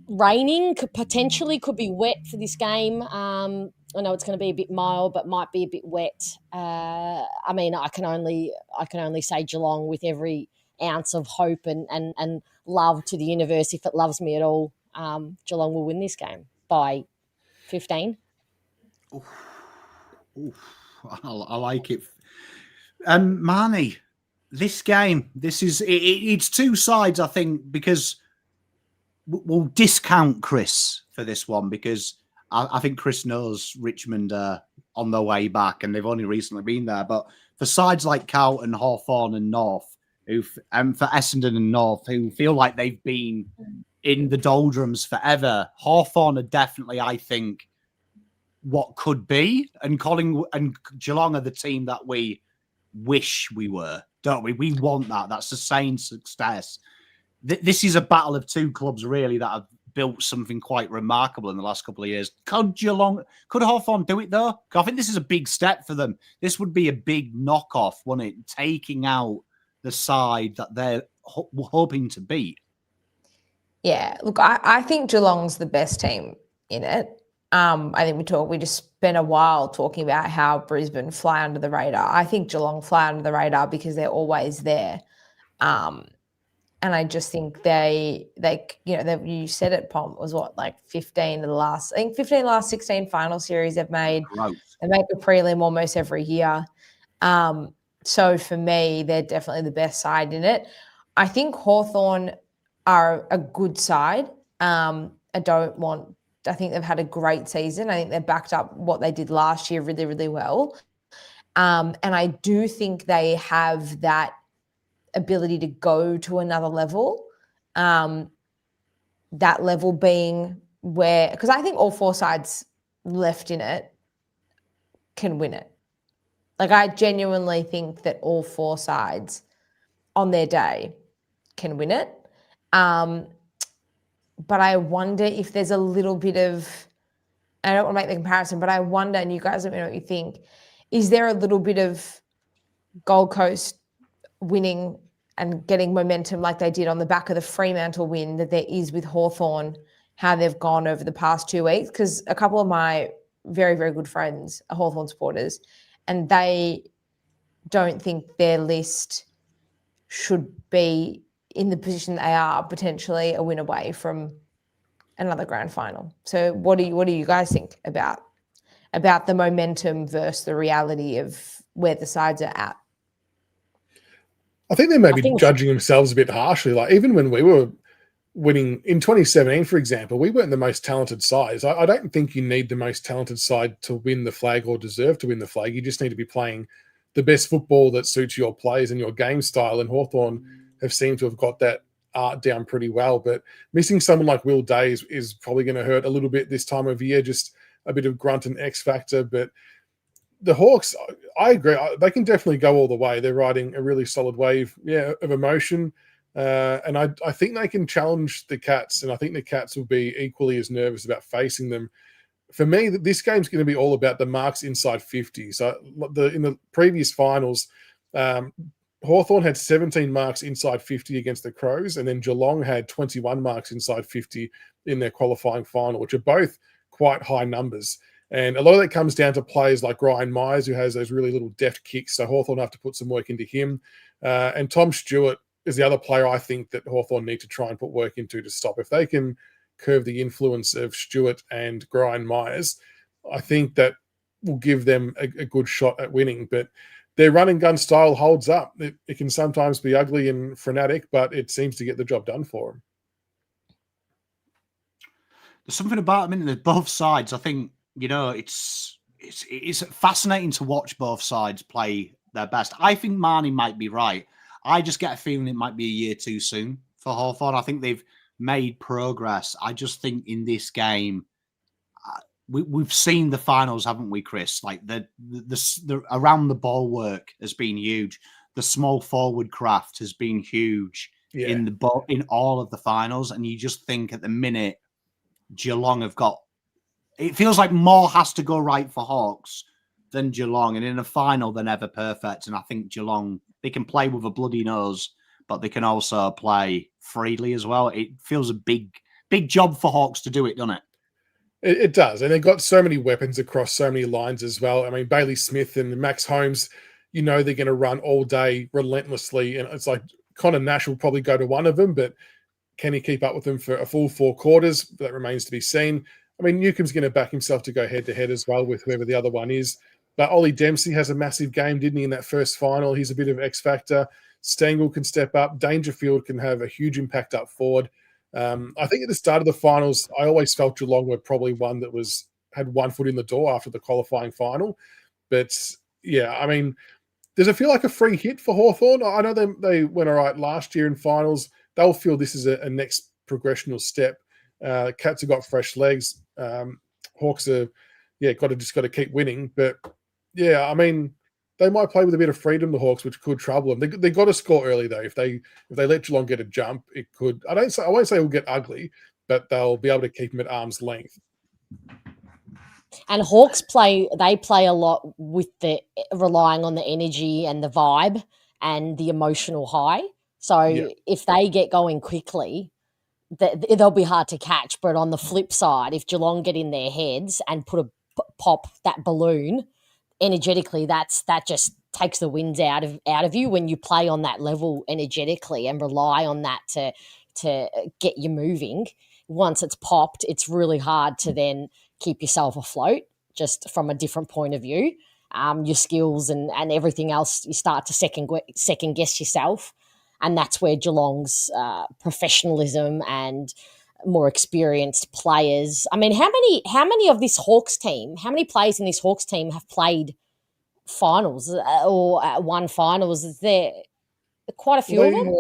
raining, could be wet for this game. I know it's going to be a bit mild, but might be a bit wet. I can only say Geelong with every ounce of hope and love to the universe if it loves me at all. Geelong will win this game by 15. I like it. Marnie, this game, it's two sides, I think, because we'll discount Chris for this one because I think Chris knows Richmond are on their way back and they've only recently been there. But for sides like Carlton, Hawthorn and North, and for Essendon and North, who feel like they've been in the doldrums forever, Hawthorn are definitely, I think, what could be, and Geelong are the team that we wish we were, don't we? We want that. That's sustained success. This is a battle of two clubs, really, that have built something quite remarkable in the last couple of years. Could Hawthorn do it, though? I think this is a big step for them. This would be a big knockoff, wouldn't it? Taking out the side that they're hoping to beat. Yeah, look, I think Geelong's the best team in it. I think we just spent a while talking about how Brisbane fly under the radar. I think Geelong fly under the radar because they're always there. And I just think you said it, Pom, was what, like 15 of the last 16 final series they've made. Gross. They make a prelim almost every year. So for me, they're definitely the best side in it. I think Hawthorn are a good side. I think they've had a great season. I think they've backed up what they did last year really, really well. And I do think they have that ability to go to another level. That level being because I think all four sides left in it can win it. Like, I genuinely think that all four sides on their day can win it. But I wonder if there's a little bit of, I don't want to make the comparison, but I wonder, and you guys let me know what you think, is there a little bit of Gold Coast winning and getting momentum like they did on the back of the Fremantle win that there is with Hawthorn, how they've gone over the past 2 weeks? Because a couple of my very, very good friends are Hawthorn supporters, and they don't think their list should be in the position they are, potentially a win away from another grand final. So what do you guys think about the momentum versus the reality of where the sides are at? I think they may be judging themselves a bit harshly. Like, even when we were winning in 2017, for example, we weren't the most talented side. I don't think you need the most talented side to win the flag or deserve to win the flag. You just need to be playing the best football that suits your players and your game style. And Hawthorn have seemed to have got that art down pretty well. But missing someone like Will Day is probably going to hurt a little bit this time of year, just a bit of grunt and X factor. But the Hawks, I agree, they can definitely go all the way. They're riding a really solid wave of emotion. And I think they can challenge the Cats, and I think the Cats will be equally as nervous about facing them. For me, this game's going to be all about the marks inside 50. So in the previous finals, Hawthorn had 17 marks inside 50 against the Crows, and then Geelong had 21 marks inside 50 in their qualifying final, which are both quite high numbers. And a lot of that comes down to players like Ryan Myers, who has those really little deft kicks, so Hawthorn have to put some work into him. And Tom Stewart is the other player I think that Hawthorn need to try and put work into to stop. If they can curb the influence of Stewart and Ryan Myers, I think that will give them a good shot at winning. But their run and gun style holds up. It can sometimes be ugly and frenetic, but it seems to get the job done for them. There's something about them in both sides. I think, it's fascinating to watch both sides play their best. I think Marnie might be right. I just get a feeling it might be a year too soon for Hawthorn. I think they've made progress. I just think in this game, we've seen the finals, haven't we, Chris? Like the around the ball work has been huge. The small forward craft has been huge in all of the finals. And you just think at the minute, Geelong have got. It feels like more has to go right for Hawks than Geelong, and in a final they're never perfect. And I think Geelong, they can play with a bloody nose, but they can also play freely as well. It feels a big job for Hawks to do it, doesn't it? It does. And they've got so many weapons across so many lines as well. I mean, Bailey Smith and Max Holmes, they're going to run all day relentlessly. And it's like Connor Nash will probably go to one of them, but Can he keep up with them for a full 4 quarters? That remains to be seen. I mean, Newcomb's going to back himself to go head-to-head as well with whoever the other one is. But Ollie Dempsey has a massive game, didn't he, in that first final? He's a bit of X factor. Stengel can step up. Dangerfield can have a huge impact up forward. I think at the start of the finals, I always felt Geelong were probably one that had one foot in the door after the qualifying final. But, yeah, I mean, does it feel like a free hit for Hawthorn? I know they went all right last year in finals. They'll feel this is a next progressional step. Cats have got fresh legs. Hawks are, got to keep winning. But, yeah, I mean, they might play with a bit of freedom, the Hawks, which could trouble them. They got to score early, though. If they let Geelong get a jump, it could. I won't say it will get ugly, but they'll be able to keep them at arm's length. And Hawks play a lot with the relying on the energy and the vibe and the emotional high. So if they get going quickly, they'll be hard to catch. But on the flip side, if Geelong get in their heads and pop that balloon energetically, that just takes the winds out of you when you play on that level energetically and rely on that to get you moving. Once it's popped, it's really hard to then keep yourself afloat just from a different point of view. Your skills and everything else, you start to second guess yourself. And that's where Geelong's professionalism and more experienced players. I mean, how many of this Hawks team, how many players in this Hawks team have played finals or won finals? Is there quite a few of them?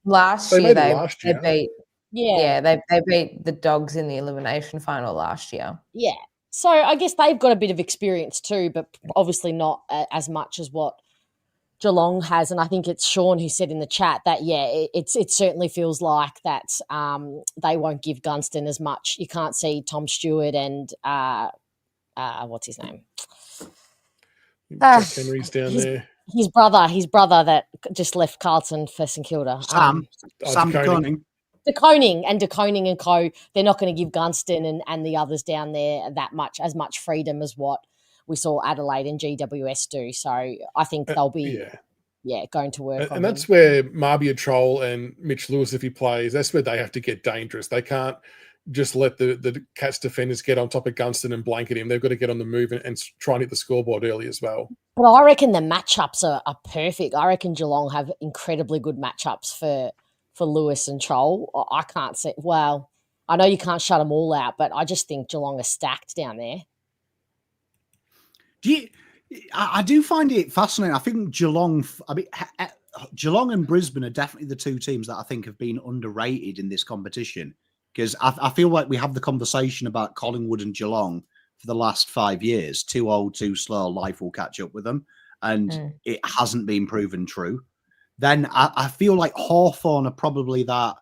Last year they beat they beat the Dogs in the elimination final last year. Yeah. So I guess they've got a bit of experience too, but obviously not as much as what Geelong has. And I think it's Sean who said in the chat that, it certainly feels like that they won't give Gunston as much. You can't see Tom Stewart and what's his name? Jack Henry's down there. His brother that just left Carlton for St Kilda. Sam DeConing. DeConing and co, they're not going to give Gunston and the others down there as much freedom as what we saw Adelaide and GWS do. So I think they'll be going to work on and that's where Marbia Troll and Mitch Lewis, if he plays, that's where they have to get dangerous. They can't just let the Cats defenders get on top of Gunston and blanket him. They've got to get on the move and try and hit the scoreboard early as well. But I reckon the matchups are perfect. I reckon Geelong have incredibly good matchups for Lewis and Troll. I can't see. Well, I know you can't shut them all out, but I just think Geelong are stacked down there. I do find it fascinating. I think Geelong and Brisbane are definitely the two teams that I think have been underrated in this competition, because I feel like we have the conversation about Collingwood and Geelong for the last 5 years. Too old, too slow. Life will catch up with them. And it hasn't been proven true. Then I feel like Hawthorn are probably that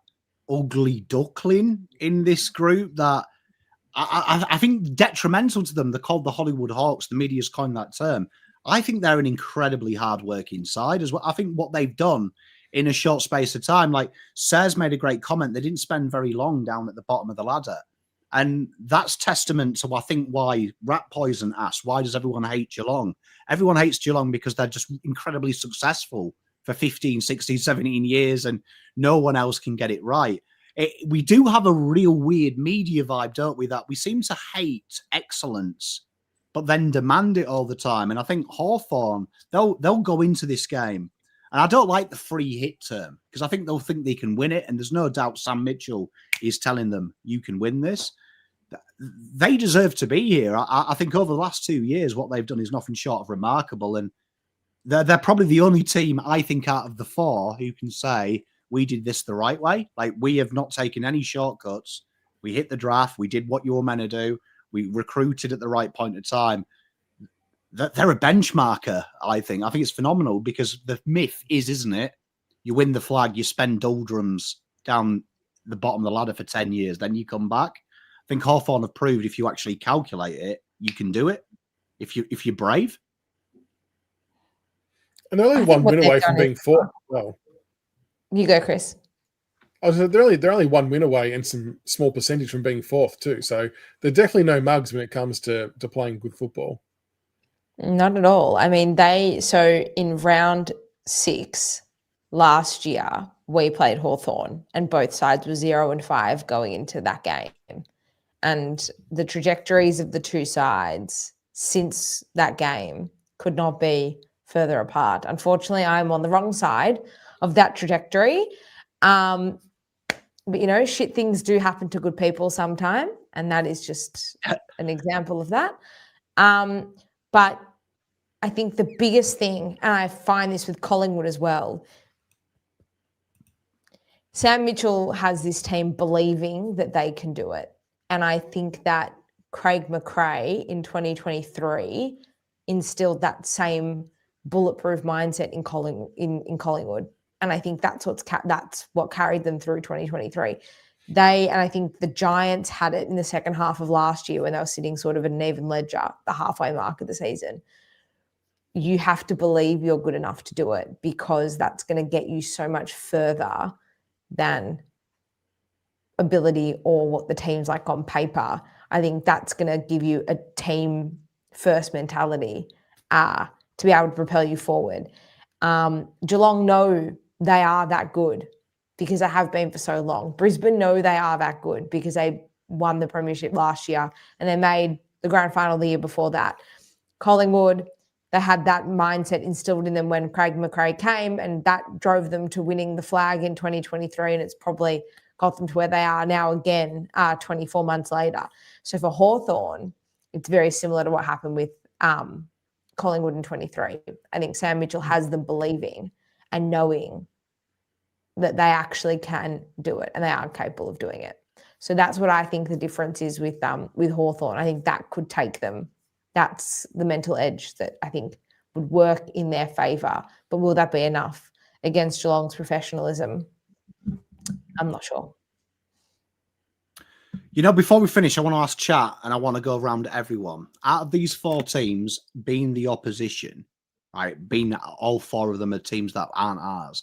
ugly duckling in this group that I think detrimental to them. They're called the Hollywood Hawks. The media's coined that term. I think they're an incredibly hard-working side as well. I think what they've done in a short space of time, like Sayers made a great comment, they didn't spend very long down at the bottom of the ladder. And that's testament to, I think, why Rat Poison asked, why does everyone hate Geelong? Everyone hates Geelong because they're just incredibly successful for 15, 16, 17 years, and no one else can get it right. We do have a real weird media vibe, don't we? That we seem to hate excellence, but then demand it all the time. And I think Hawthorn, they'll go into this game. And I don't like the free hit term, because I think they'll think they can win it. And there's no doubt Sam Mitchell is telling them, you can win this. They deserve to be here. I think over the last 2 years, what they've done is nothing short of remarkable. And they're probably the only team, I think, out of the four who can say, we did this the right way. Like, we have not taken any shortcuts. We hit the draft. We did what you were meant to do. We recruited at the right point of time. They're a benchmarker, I think. I think it's phenomenal, because the myth is, isn't it? You win the flag, you spend doldrums down the bottom of the ladder for 10 years, then you come back. I think Hawthorn have proved if you actually calculate it, you can do it if you're brave. And they're only one win away from being fourth. Well, you go, Chris. They're only one win away and some small percentage from being fourth too. So they're definitely no mugs when it comes to playing good football. Not at all. I mean, so in round 6 last year, we played Hawthorn, and both sides were 0-5 going into that game. And the trajectories of the two sides since that game could not be further apart. Unfortunately, I'm on the wrong side of that trajectory. But, shit things do happen to good people sometime, and that is just an example of that. But I think the biggest thing, and I find this with Collingwood as well, Sam Mitchell has this team believing that they can do it. And I think that Craig McRae in 2023 instilled that same bulletproof mindset in Collingwood. And I think that's what carried them through 2023. And I think the Giants had it in the second half of last year when they were sitting sort of at an even ledger, the halfway mark of the season. You have to believe you're good enough to do it, because that's going to get you so much further than ability or what the team's like on paper. I think that's going to give you a team first mentality to be able to propel you forward. Geelong know they are that good because they have been for so long. Brisbane know they are that good because they won the premiership last year and they made the grand final the year before that. Collingwood, they had that mindset instilled in them when Craig McRae came, and that drove them to winning the flag in 2023, and it's probably got them to where they are now again 24 months later. So for Hawthorn, it's very similar to what happened with Collingwood in 23. I think Sam Mitchell has them believing and knowing that they actually can do it and they are capable of doing it. So that's what I think the difference is with Hawthorn. I think that could take them. That's the mental edge that I think would work in their favour. But will that be enough against Geelong's professionalism? I'm not sure. Before we finish, I want to ask chat and I want to go around everyone. Out of these four teams, being the opposition, right, being all four of them are teams that aren't ours,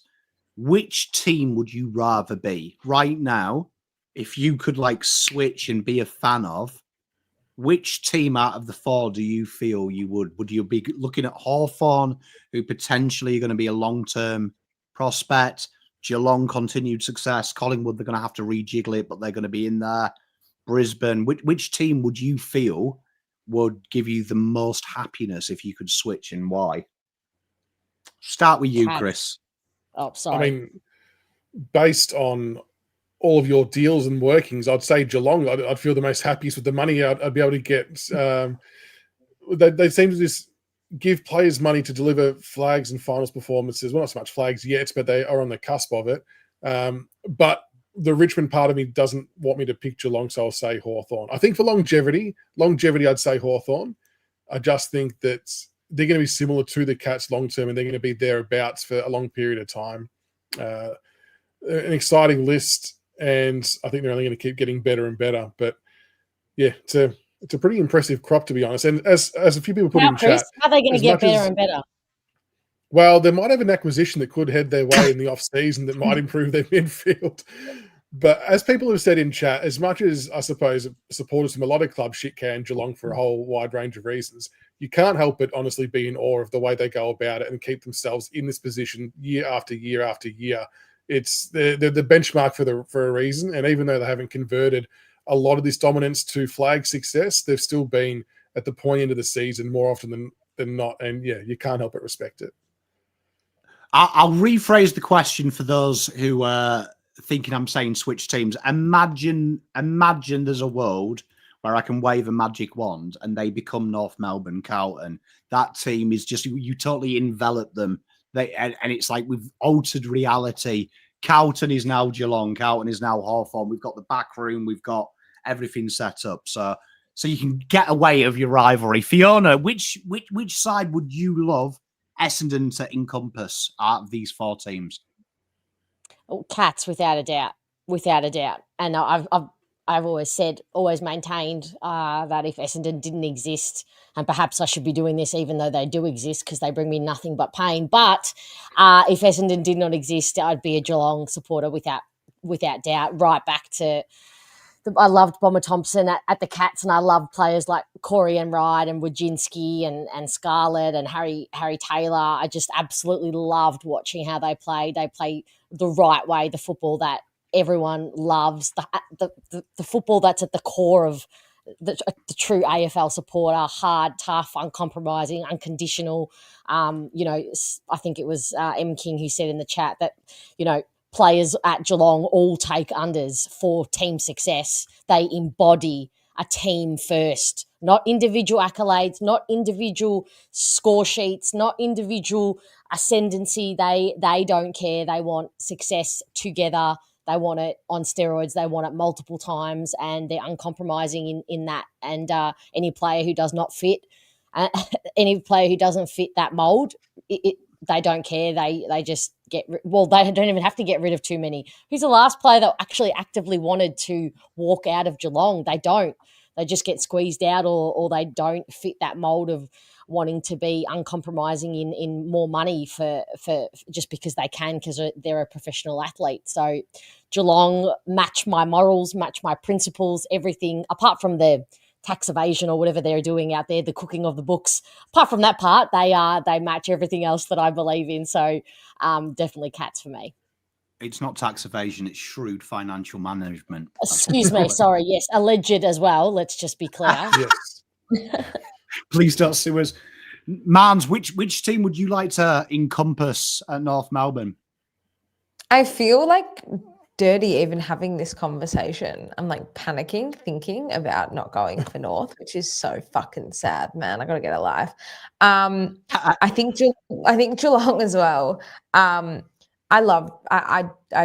which team would you rather be right now? If you could switch and be a fan of, which team out of the four do you feel you would? Would you be looking at Hawthorn, who potentially are going to be a long-term prospect? Geelong continued success. Collingwood, they're going to have to rejiggle it, but they're going to be in there. Brisbane, which team would you feel would give you the most happiness if you could switch, and why? Start with you, Chris. Oh, sorry. I mean, based on all of your deals and workings, I'd say Geelong. I'd feel the most happiest with the money I'd be able to get. They seem to just give players money to deliver flags and finals performances. Well, not so much flags yet, but they are on the cusp of it. But the Richmond part of me doesn't want me to pick Geelong, so I'll say Hawthorn. I think for longevity, I'd say Hawthorn. I just think that they're going to be similar to the Cats long term, and they're going to be thereabouts for a long period of time. An exciting list, and I think they're only going to keep getting better and better. But yeah, it's a pretty impressive crop, to be honest. And as a few people put in chat, how are they going to get better and better? Well, they might have an acquisition that could head their way in the off-season that might improve their midfield. But as people have said in chat, as much as I suppose supporters from a lot of clubs shit can Geelong for a whole wide range of reasons, you can't help but honestly be in awe of the way they go about it and keep themselves in this position year after year after year. It's the benchmark for a reason. And even though they haven't converted a lot of this dominance to flag success, they've still been at the point end of the season more often than not. And yeah, you can't help but respect it. I'll rephrase the question for those who are thinking I'm saying switch teams. Imagine there's a world where I can wave a magic wand and they become North Melbourne Carlton. That team is just, you totally envelop them. And it's like we've altered reality. Carlton is now Geelong. Carlton is now Hawthorn. We've got the back room. We've got everything set up. So you can get away of your rivalry. Fiona, which side would you love Essendon to encompass out of these four teams? Oh, Cats, without a doubt. And I've always maintained that if Essendon didn't exist, and perhaps I should be doing this even though they do exist because they bring me nothing but pain. But if Essendon did not exist, I'd be a Geelong supporter without doubt, right back to I loved Bomber Thompson at the Cats, and I loved players like Corey and Wright and Wojcinski and Scarlett and Harry Taylor. I just absolutely loved watching how they played. They play the right way, the football that everyone loves, the football that's at the core of the true AFL supporter, hard, tough, uncompromising, unconditional. I think it was M. King who said in the chat that, players at Geelong all take unders for team success. They embody a team first, not individual accolades, not individual score sheets, not individual ascendancy. They don't care. They want success together. They want it on steroids. They want it multiple times, and they're uncompromising in that. And any player who does not fit, any player who doesn't fit that mold, they don't care. They just they don't even have to get rid of too many. Who's the last player that actually actively wanted to walk out of Geelong? They don't. They just get squeezed out, or they don't fit that mold of wanting to be uncompromising in more money for just because they can, because they're a professional athlete. So Geelong match my morals, match my principles, everything apart from the tax evasion or whatever they're doing out there, the cooking of the books. Apart from that part, they match everything else that I believe in. So definitely Cats for me. It's not tax evasion, it's shrewd financial management. Excuse me, sorry, yes, alleged as well. Let's just be clear. Yes. Please don't sue us. Mans, which team would you like to encompass at North Melbourne? I feel like dirty even having this conversation. I'm like panicking, thinking about not going for North, which is so fucking sad, man. I got to get a life. I think Geelong as well. I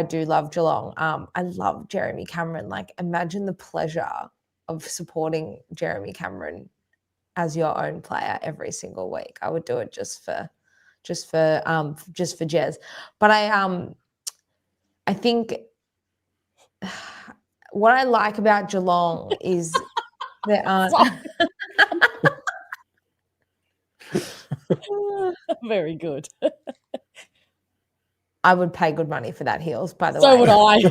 do love Geelong. I love Jeremy Cameron. Like, imagine the pleasure of supporting Jeremy Cameron as your own player every single week. I would do it just for Jez. But I think what I like about Geelong is there aren't. Very good. I would pay good money for that heels, by the way. So would I.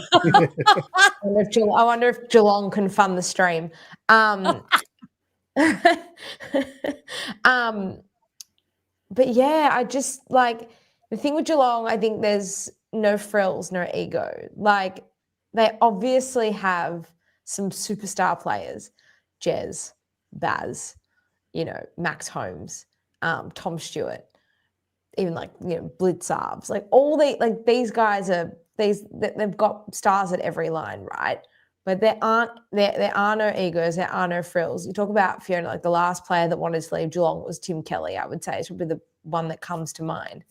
I wonder if Geelong can fund the stream. But yeah, I just like the thing with Geelong, I think there's no frills, no ego. Like, they obviously have some superstar players, Jez, Baz, Max Holmes, Tom Stewart, even Blitzarves, these guys they've got stars at every line, right? But there are no egos, there are no frills. You talk about Fiona, like the last player that wanted to leave Geelong was Tim Kelly, I would say. It's probably the one that comes to mind.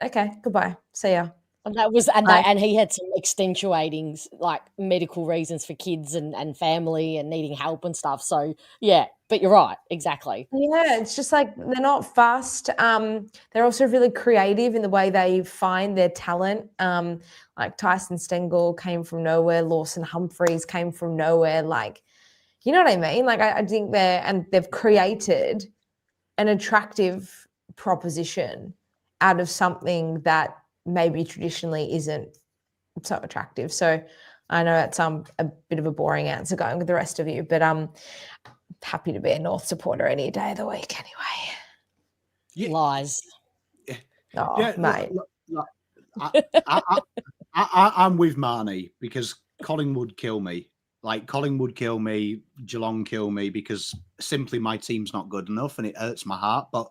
Okay, goodbye. See ya. And that was, and he had some extenuating, like, medical reasons for kids and family and needing help and stuff. So yeah, but you're right, exactly. Yeah, it's just like they're not fast. They're also really creative in the way they find their talent. Like Tyson Stengel came from nowhere, Lawson Humphreys came from nowhere. Like, you know what I mean? Like, I think they've created an attractive proposition out of something that maybe traditionally isn't so attractive. So I know that's a bit of a boring answer going with the rest of you, but I'm happy to be a North supporter any day of the week anyway. Yeah. Lies. Oh, yeah, mate. I'm with Marnie because Collingwood kill me. Like, Collingwood kill me, Geelong kill me, because simply my team's not good enough and it hurts my heart. But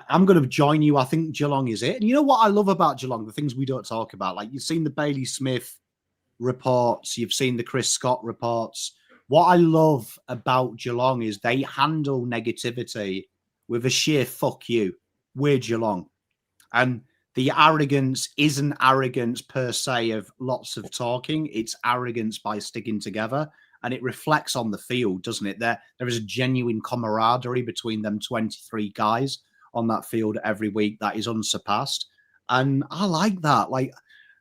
I'm going to join you. I think Geelong is it. And you know what I love about Geelong? The things we don't talk about. Like, you've seen the Bailey Smith reports. You've seen the Chris Scott reports. What I love about Geelong is they handle negativity with a sheer fuck you. We're Geelong. And the arrogance isn't arrogance per se of lots of talking. It's arrogance by sticking together. And it reflects on the field, doesn't it? There is a genuine camaraderie between them 23 guys on that field every week that is unsurpassed. And I like that. Like,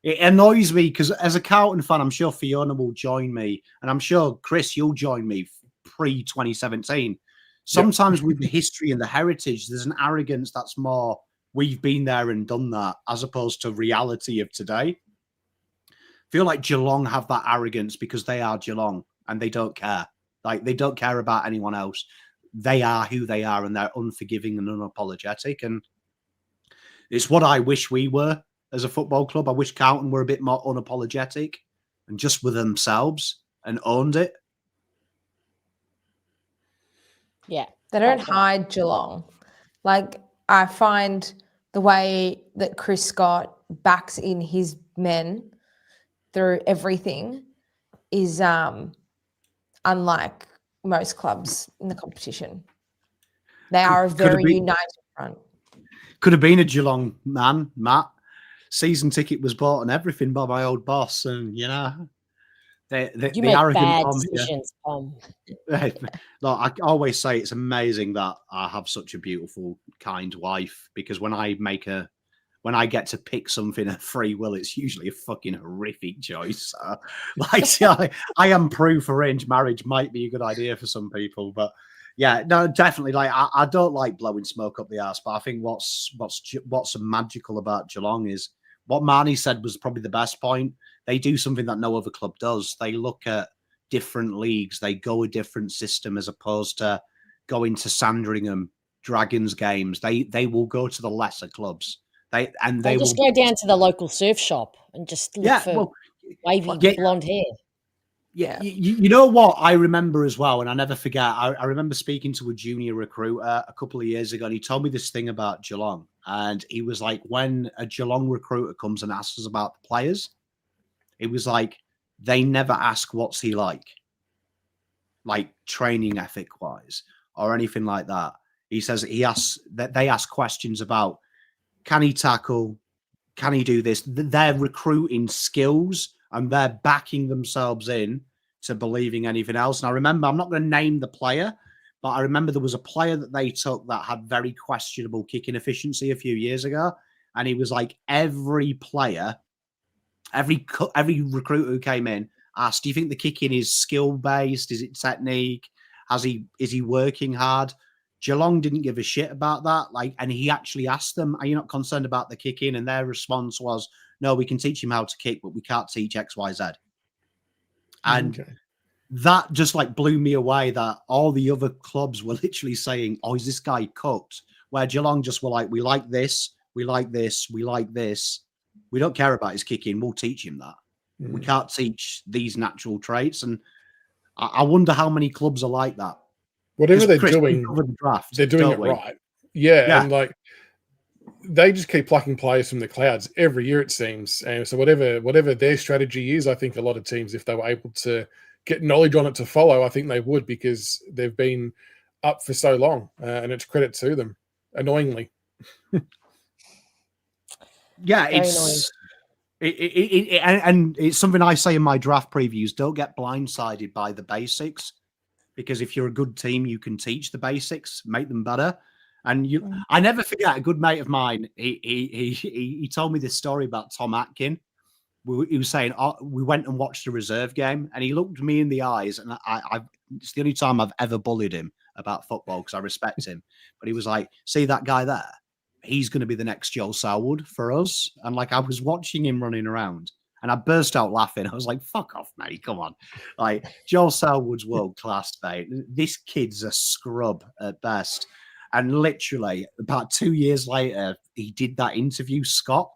it annoys me because as a Carlton fan, I'm sure Fiona will join me. And I'm sure, Chris, you'll join me pre-2017. Sometimes with the history and the heritage, there's an arrogance that's more, we've been there and done that, as opposed to reality of today. I feel like Geelong have that arrogance because they are Geelong. and they don't care. Like, they don't care about anyone else. They are who they are, and they're unforgiving and unapologetic. And it's what I wish we were as a football club. I wish Carlton were a bit more unapologetic and just with themselves and owned it. Yeah. They don't hide Geelong. Like, I find the way that Chris Scott backs in his men through everything is unlike most clubs in the competition. They are a very united front. Could have been a Geelong man, Matt. Season ticket was bought and everything by my old boss, and you make bad decisions, Pom. Look, I always say it's amazing that I have such a beautiful, kind wife, because when I get to pick something at free will, it's usually a fucking horrific choice. I am proof arranged marriage might be a good idea for some people, but yeah, no, definitely. Like, I don't like blowing smoke up the arse, but I think what's magical about Geelong is what Marnie said was probably the best point. They do something that no other club does. They look at different leagues. They go a different system as opposed to going to Sandringham Dragons games. They will go to the lesser clubs. They just go down to the local surf shop and just look for wavy blonde hair. Yeah, you know what I remember as well, and I never forget. I remember speaking to a junior recruiter a couple of years ago, and he told me this thing about Geelong. And he was like, when a Geelong recruiter comes and asks us about the players, it was like they never ask what's he like training ethic wise or anything like that. He says they ask questions about, can he tackle, can he do this? They're recruiting skills and they're backing themselves in to believing anything else. And I remember, I'm not going to name the player, but I remember there was a player that they took that had very questionable kicking efficiency a few years ago. And he was like, every player, every recruiter who came in asked, do you think the kicking is skill-based? Is it technique? Is he working hard? Geelong didn't give a shit about that. And he actually asked them, are you not concerned about the kicking? And their response was, no, we can teach him how to kick, but we can't teach X, Y, Z. And that just blew me away, that all the other clubs were literally saying, oh, is this guy cooked? Where Geelong just were like, we like this, we like this, we like this. We don't care about his kicking. We'll teach him that. We can't teach these natural traits. And I wonder how many clubs are like that. Whatever they're doing, they're doing it right. Yeah. And they just keep plucking players from the clouds every year, it seems. And so whatever their strategy is, I think a lot of teams, if they were able to get knowledge on it to follow, I think they would, because they've been up for so long, and it's credit to them, annoyingly. Yeah, and it's something I say in my draft previews. Don't get blindsided by the basics, because if you're a good team, you can teach the basics, make them better. And I never forget, a good mate of mine, he told me this story about Tom Atkin. He was saying, we went and watched a reserve game, and he looked me in the eyes, and it's the only time I've ever bullied him about football, because I respect him. But he was like, see that guy there? He's going to be the next Joel Selwood for us. And I was watching him running around, and I burst out laughing. I was like, fuck off, mate. Come on. Joel Selwood's world class, mate. This kid's a scrub at best. And literally about 2 years later, he did that interview, Scott,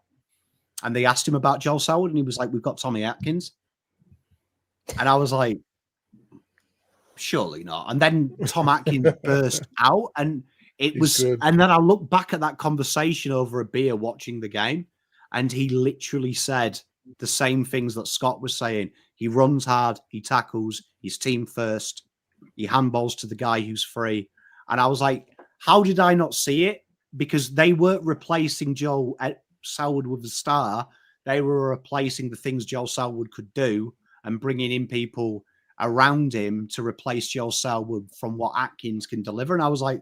and they asked him about Joel Selwood, and he was like, we've got Tommy Atkins. And I was like, surely not. And then Tom Atkins burst out, and it was good. And then I looked back at that conversation over a beer watching the game, and he literally said the same things that Scott was saying. He runs hard, he tackles, he's team first, he handballs to the guy who's free. And I was like, how did I not see it? Because they weren't replacing Joel Selwood with the star. They were replacing the things Joel Selwood could do and bringing in people around him to replace Joel Selwood from what Atkins can deliver. And I was like,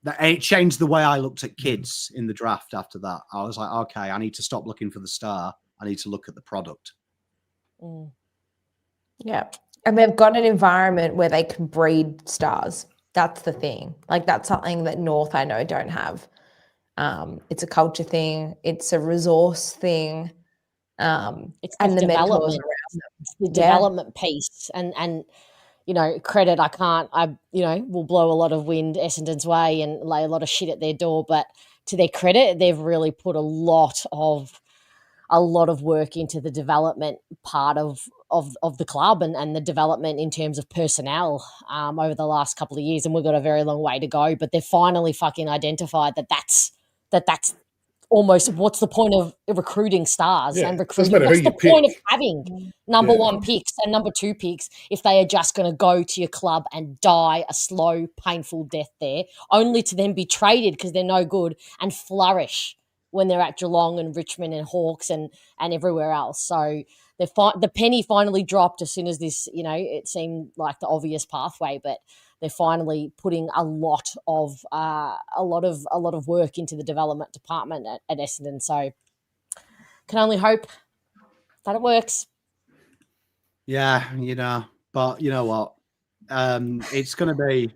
it changed the way I looked at kids in the draft after that. I was like, okay, I need to stop looking for the star. I need to look at the product. Yeah. And they've got an environment where they can breed stars. That's the thing. That's something that North, I know, don't have. It's a culture thing. It's a resource thing. It's and the mentors the development piece and credit will blow a lot of wind Essendon's way and lay a lot of shit at their door, but to their credit, they've really put a lot of work into the development part of the club and the development in terms of personnel over the last couple of years, and we've got a very long way to go, but they've finally fucking identified that's almost what's the point of recruiting stars and recruiting? What's the point of having number one picks and number two picks if they are just going to go to your club and die a slow, painful death there, only to then be traded because they're no good and flourish when they're at Geelong and Richmond and Hawks and everywhere else. So the penny finally dropped as soon as this, it seemed like the obvious pathway, but they're finally putting a lot of work into the development department at Essendon. So can only hope that it works. Yeah, but you know what? It's gonna be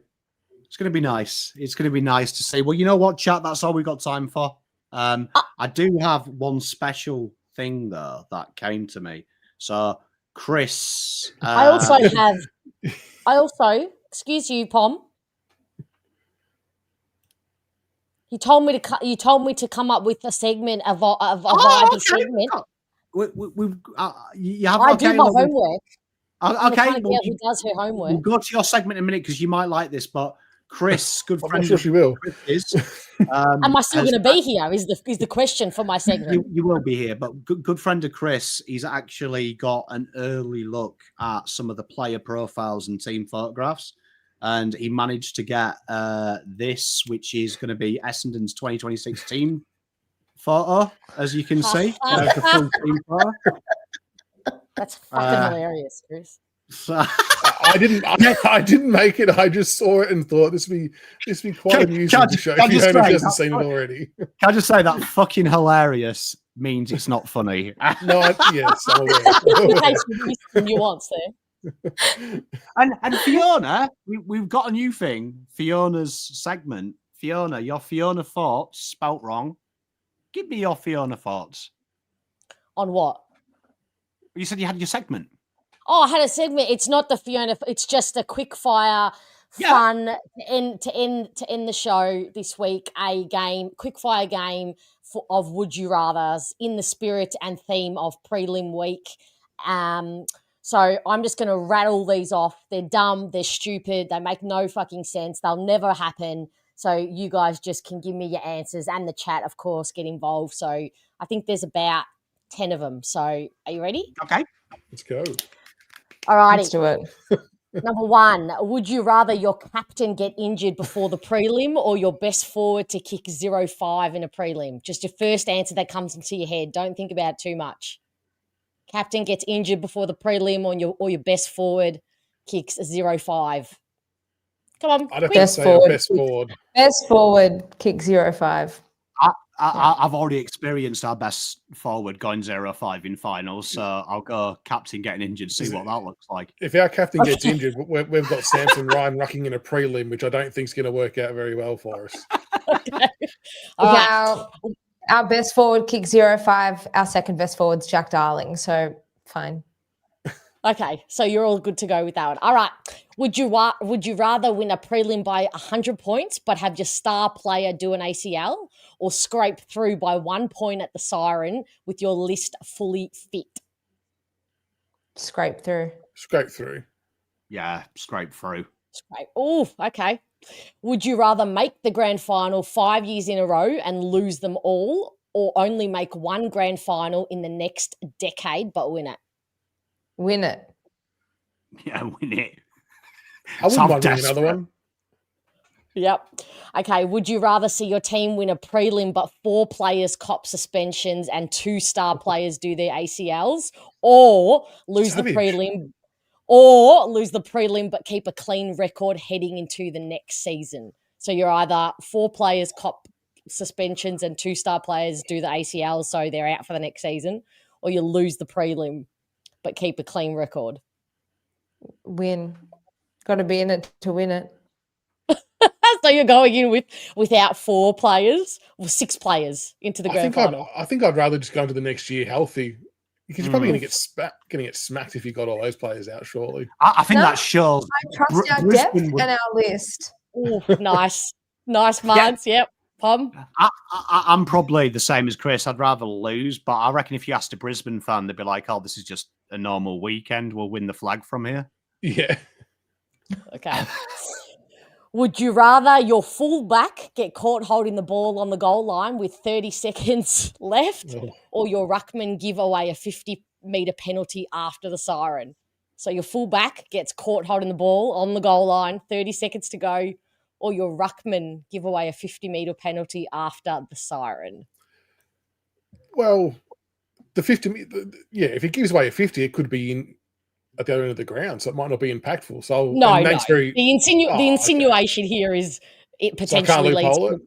nice. It's gonna be nice to see. Well, you know what, chat? That's all we got time for. I do have one special thing though that came to me. So, Chris, I also. Excuse you, Pom. You told me to come up with a segment of a segment. I do my homework. Okay, who does her homework? We'll go to your segment in a minute because you might like this. But Chris, good friend, I'm sure she will. Am I still going to be here? Is the question for my segment? You will be here, but good friend of Chris, he's actually got an early look at some of the player profiles and team photographs. And he managed to get this, which is going to be Essendon's 2026 team photo, as you can see. The full team photo. That's fucking hilarious, Chris. So, I didn't make it. I just saw it and thought this would be quite amusing to show if anyone hasn't seen it already. Can I just say that fucking hilarious means it's not funny? No, yes, I'm aware. Nuance there. And Fiona, we've got a new thing. Fiona's segment. Fiona, your Fiona thoughts spelt wrong. Give me your Fiona thoughts. On what? You said you had your segment. Oh, I had a segment. It's not the Fiona. It's just a quick fire, fun to end the show this week. A quick fire game of Would You Rather's in the spirit and theme of prelim week. So I'm just going to rattle these off. They're dumb. They're stupid. They make no fucking sense. They'll never happen. So you guys just can give me your answers, and the chat, of course, get involved. So I think there's about 10 of them. So are you ready? Okay. Let's go. All righty. Let's do it. Number one, would you rather your captain get injured before the prelim or your best forward to kick 0-5 in a prelim? Just your first answer that comes into your head. Don't think about it too much. Captain gets injured before the prelim or your best forward kicks 0-5. Come on. I'd have to say best forward. Best forward kick 0-5. I've already experienced our best forward going 0-5 in finals, so I'll go captain getting injured, see what that looks like. If our captain gets injured, we've got Samson Ryan rucking in a prelim, which I don't think is going to work out very well for us. Okay. All right. Our best forward kick 0-5. Our second best forward's Jack Darling, so fine. Okay, so you're all good to go with that one. All right. Would you rather win a prelim by 100 points but have your star player do an ACL, or scrape through by 1 point at the siren with your list fully fit? Scrape through. Scrape through. Yeah, scrape through. Scrape. Oh, okay. Would you rather make the grand final 5 years in a row and lose them all, or only make one grand final in the next decade but win it? Win it. Yeah, win it. I wouldn't mind winning another one. Yep. Okay. Would you rather see your team win a prelim but 4 players cop suspensions and 2 star players do their ACLs, or lose the prelim but keep a clean record heading into the next season? So you're either 4 players cop suspensions and 2 star players do the ACLs, so they're out for the next season, or you lose the prelim but keep a clean record. Win. Got to be in it to win it. So you're going in without 4 players or 6 players into the grand final? I think I'd rather just go into the next year healthy. Because you're probably going to get smacked if you got all those players out, surely. I think No, that shows. I trust our depth and our list. Oh, nice. Nice, Margs. Yep. Pom? I'm probably the same as Chris. I'd rather lose, but I reckon if you asked a Brisbane fan, they'd be like, "Oh, this is just a normal weekend. We'll win the flag from here." Yeah. Okay. Would you rather your fullback get caught holding the ball on the goal line with 30 seconds left, or your ruckman give away a 50-metre penalty after the siren? So your fullback gets caught holding the ball on the goal line, 30 seconds to go, or your ruckman give away a 50-metre penalty after the siren? Well, the 50, if it gives away a 50, it could be at the other end of the ground, so it might not be impactful. So No. The insinuation here is it potentially leads to...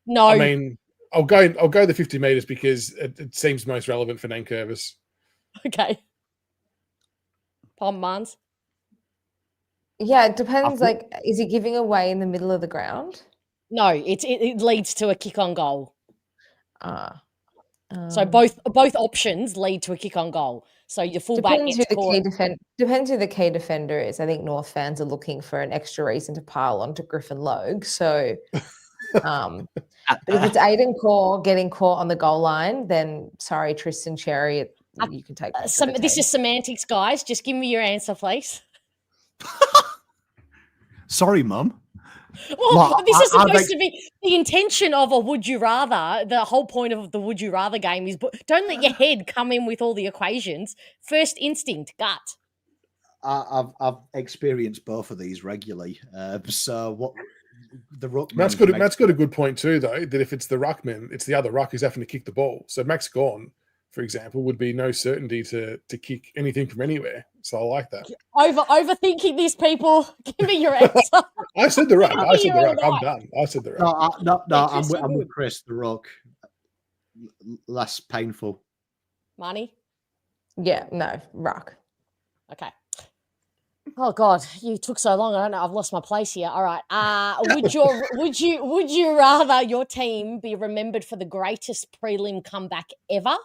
No. I mean, I'll go the 50 metres because it seems most relevant for Nankervis. Okay. Pom, Mans? Yeah, it depends. Like, is he giving away in the middle of the ground? No, it leads to a kick on goal. So both options lead to a kick on goal. So your fullback depends who the key defender is. I think North fans are looking for an extra reason to pile onto Griffin Logue. So, but if it's Aiden Core getting caught on the goal line, then sorry, Tristan Cherry, you can take this is semantics, guys. Just give me your answer, please. Sorry, Mum. Well, this is supposed to be the intention of a would you rather. The whole point of the would you rather game is don't let your head come in with all the equations. First instinct, gut. I've experienced both of these regularly. So what the ruckman? Matt's got a good point too, though. That if it's the ruckman, it's the other ruck who's having to kick the ball. So Max Gawn, for example, would be no certainty to kick anything from anywhere. So I like that. Overthinking this, people. Give me your answer. I said the ruck. I'm done. I said the ruck. No. I'm with Chris. The ruck, less painful. Money? Yeah, no, ruck. Okay. Oh God, you took so long. I don't know. I've lost my place here. All right. Would you rather your team be remembered for the greatest prelim comeback ever,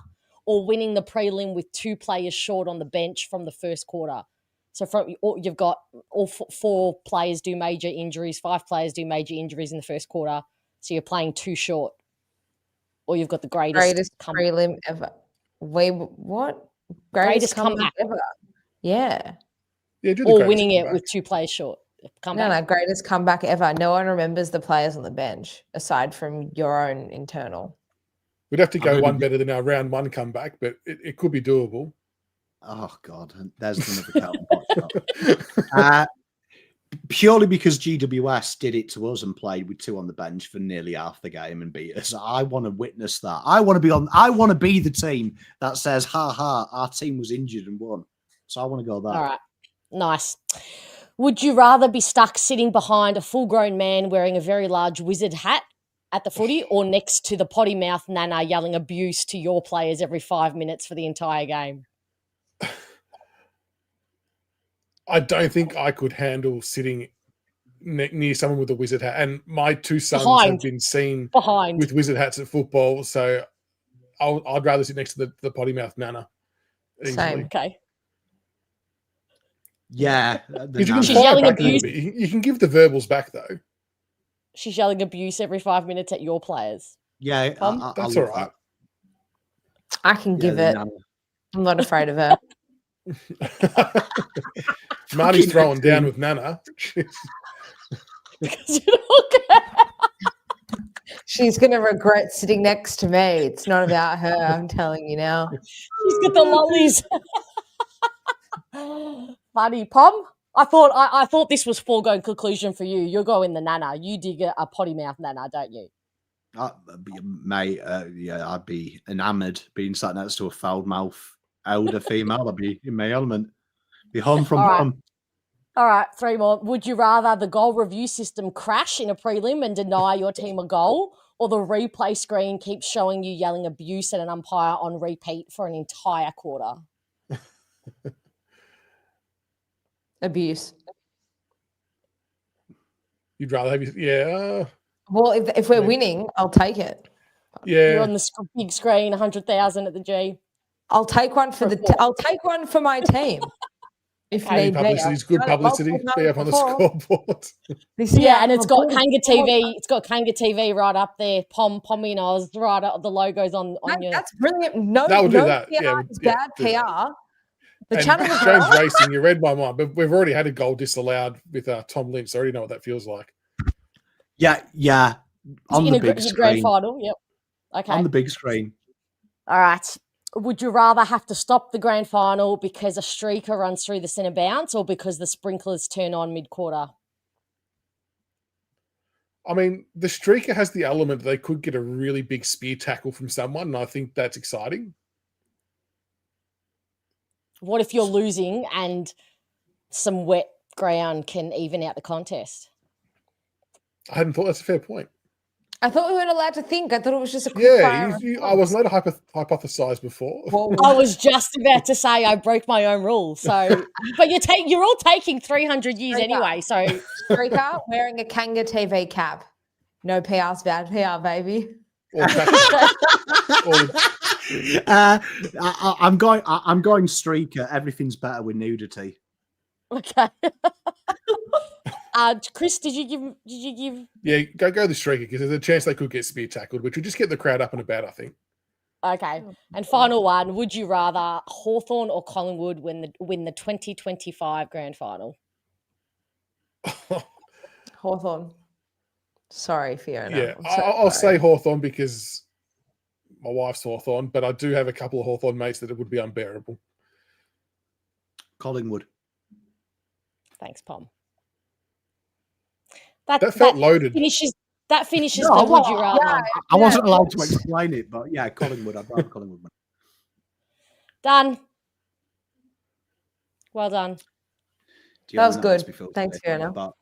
or winning the prelim with 2 players short on the bench from the first quarter? So you've got all 4 players do major injuries, 5 players do major injuries in the first quarter. So you're playing 2 short, or you've got the greatest prelim ever. Wait, what? Greatest comeback ever? Yeah. Or winning it with 2 players short. No, greatest comeback ever. No one remembers the players on the bench aside from your own internal. We'd have to go one better than our round 1 comeback, but it could be doable. Oh God, there's another kettle. Purely because GWS did it to us and played with 2 on the bench for nearly half the game and beat us. I want to witness that. I want to be the team that says, "Ha ha, our team was injured and won." So I want to go there. All right, nice. Would you rather be stuck sitting behind a full-grown man wearing a very large wizard hat at the footy, or next to the potty mouth Nana yelling abuse to your players every 5 minutes for the entire game? I don't think I could handle sitting near someone with a wizard hat. And my 2 sons have been seen with wizard hats at football, so I'd rather sit next to the potty mouth Nana. Same. Okay. Yeah. She's yelling abuse. You can give the verbals back, though. She's yelling abuse every 5 minutes at your players. Yeah, that's all right. I can give it. I'm not afraid of her. Marty's throwing down with Nana. She's going to regret sitting next to me. It's not about her. I'm telling you now. She's got the lollies. Funny, Pom. I thought this was foregone conclusion for you. You're going the Nana. You dig a potty mouth Nana, don't you? Mate, yeah, I'd be enamoured being sat next to a foul mouth elder female. I'd be in my element. Be home from home. All right, 3 more. Would you rather the goal review system crash in a prelim and deny your team a goal, or the replay screen keeps showing you yelling abuse at an umpire on repeat for an entire quarter? Abuse. You'd rather have yeah. Well, if we're winning, I'll take it. Yeah. You're on the big screen, 100,000 at the G. I'll take one for I'll take one for my team. If need be. Publicity is good publicity. Be up on the scoreboard. Yeah, and it's got Kanga TV. It's got Kanga TV right up there. PommyinOz right up. The logos on your. That's brilliant. No, we'll do no that. PR is bad PR. The and channel James Racing, you read my mind, but we've already had a goal disallowed with Tom Lynch. So I already know what that feels like. Yeah. On the big screen. Grand final. Yep. Okay. On the big screen. All right. Would you rather have to stop the grand final because a streaker runs through the centre bounce or because the sprinklers turn on mid-quarter? I mean, the streaker has the element that they could get a really big spear tackle from someone, and I think that's exciting. What if you're losing and some wet ground can even out the contest? I hadn't thought that's a fair point. I thought we weren't allowed to think. I thought it was just a quick fire. I wasn't allowed to hypothesize before. Well, I was just about to say I broke my own rule. So, but you're all taking 300 years anyway. So, streaker wearing a Kanga TV cap. No PR's bad PR, baby. I'm going streaker. Everything's better with nudity. Okay. Chris, did you give? Yeah, go the streaker because there's a chance they could get spear tackled, which would just get the crowd up and about, I think. Okay. And final one, would you rather Hawthorn or Collingwood win the 2025 grand final? Hawthorn. Sorry, Fiona. Yeah, I'll say Hawthorn because my wife's Hawthorn, but I do have a couple of Hawthorn mates that it would be unbearable. Collingwood. Thanks, Pom. That felt loaded. That finishes the would you rather. Yeah, I wasn't allowed to explain it, but yeah, Collingwood. I'd rather Collingwood. Done. Well done. That was good. Thanks, Fiona. But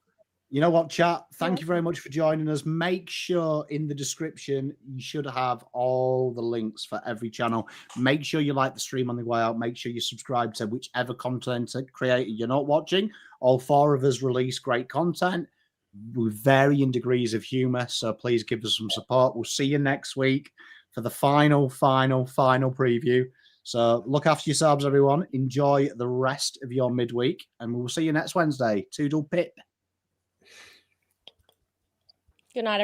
you know what, chat? Thank you very much for joining us. Make sure in the description you should have all the links for every channel. Make sure you like the stream on the way out. Make sure you subscribe to whichever content creator you're not watching. All four of us release great content with varying degrees of humor, so please give us some support. We'll see you next week for the final preview. So look after yourselves, everyone. Enjoy the rest of your midweek, and we'll see you next Wednesday. Toodle pip. Good night, everyone.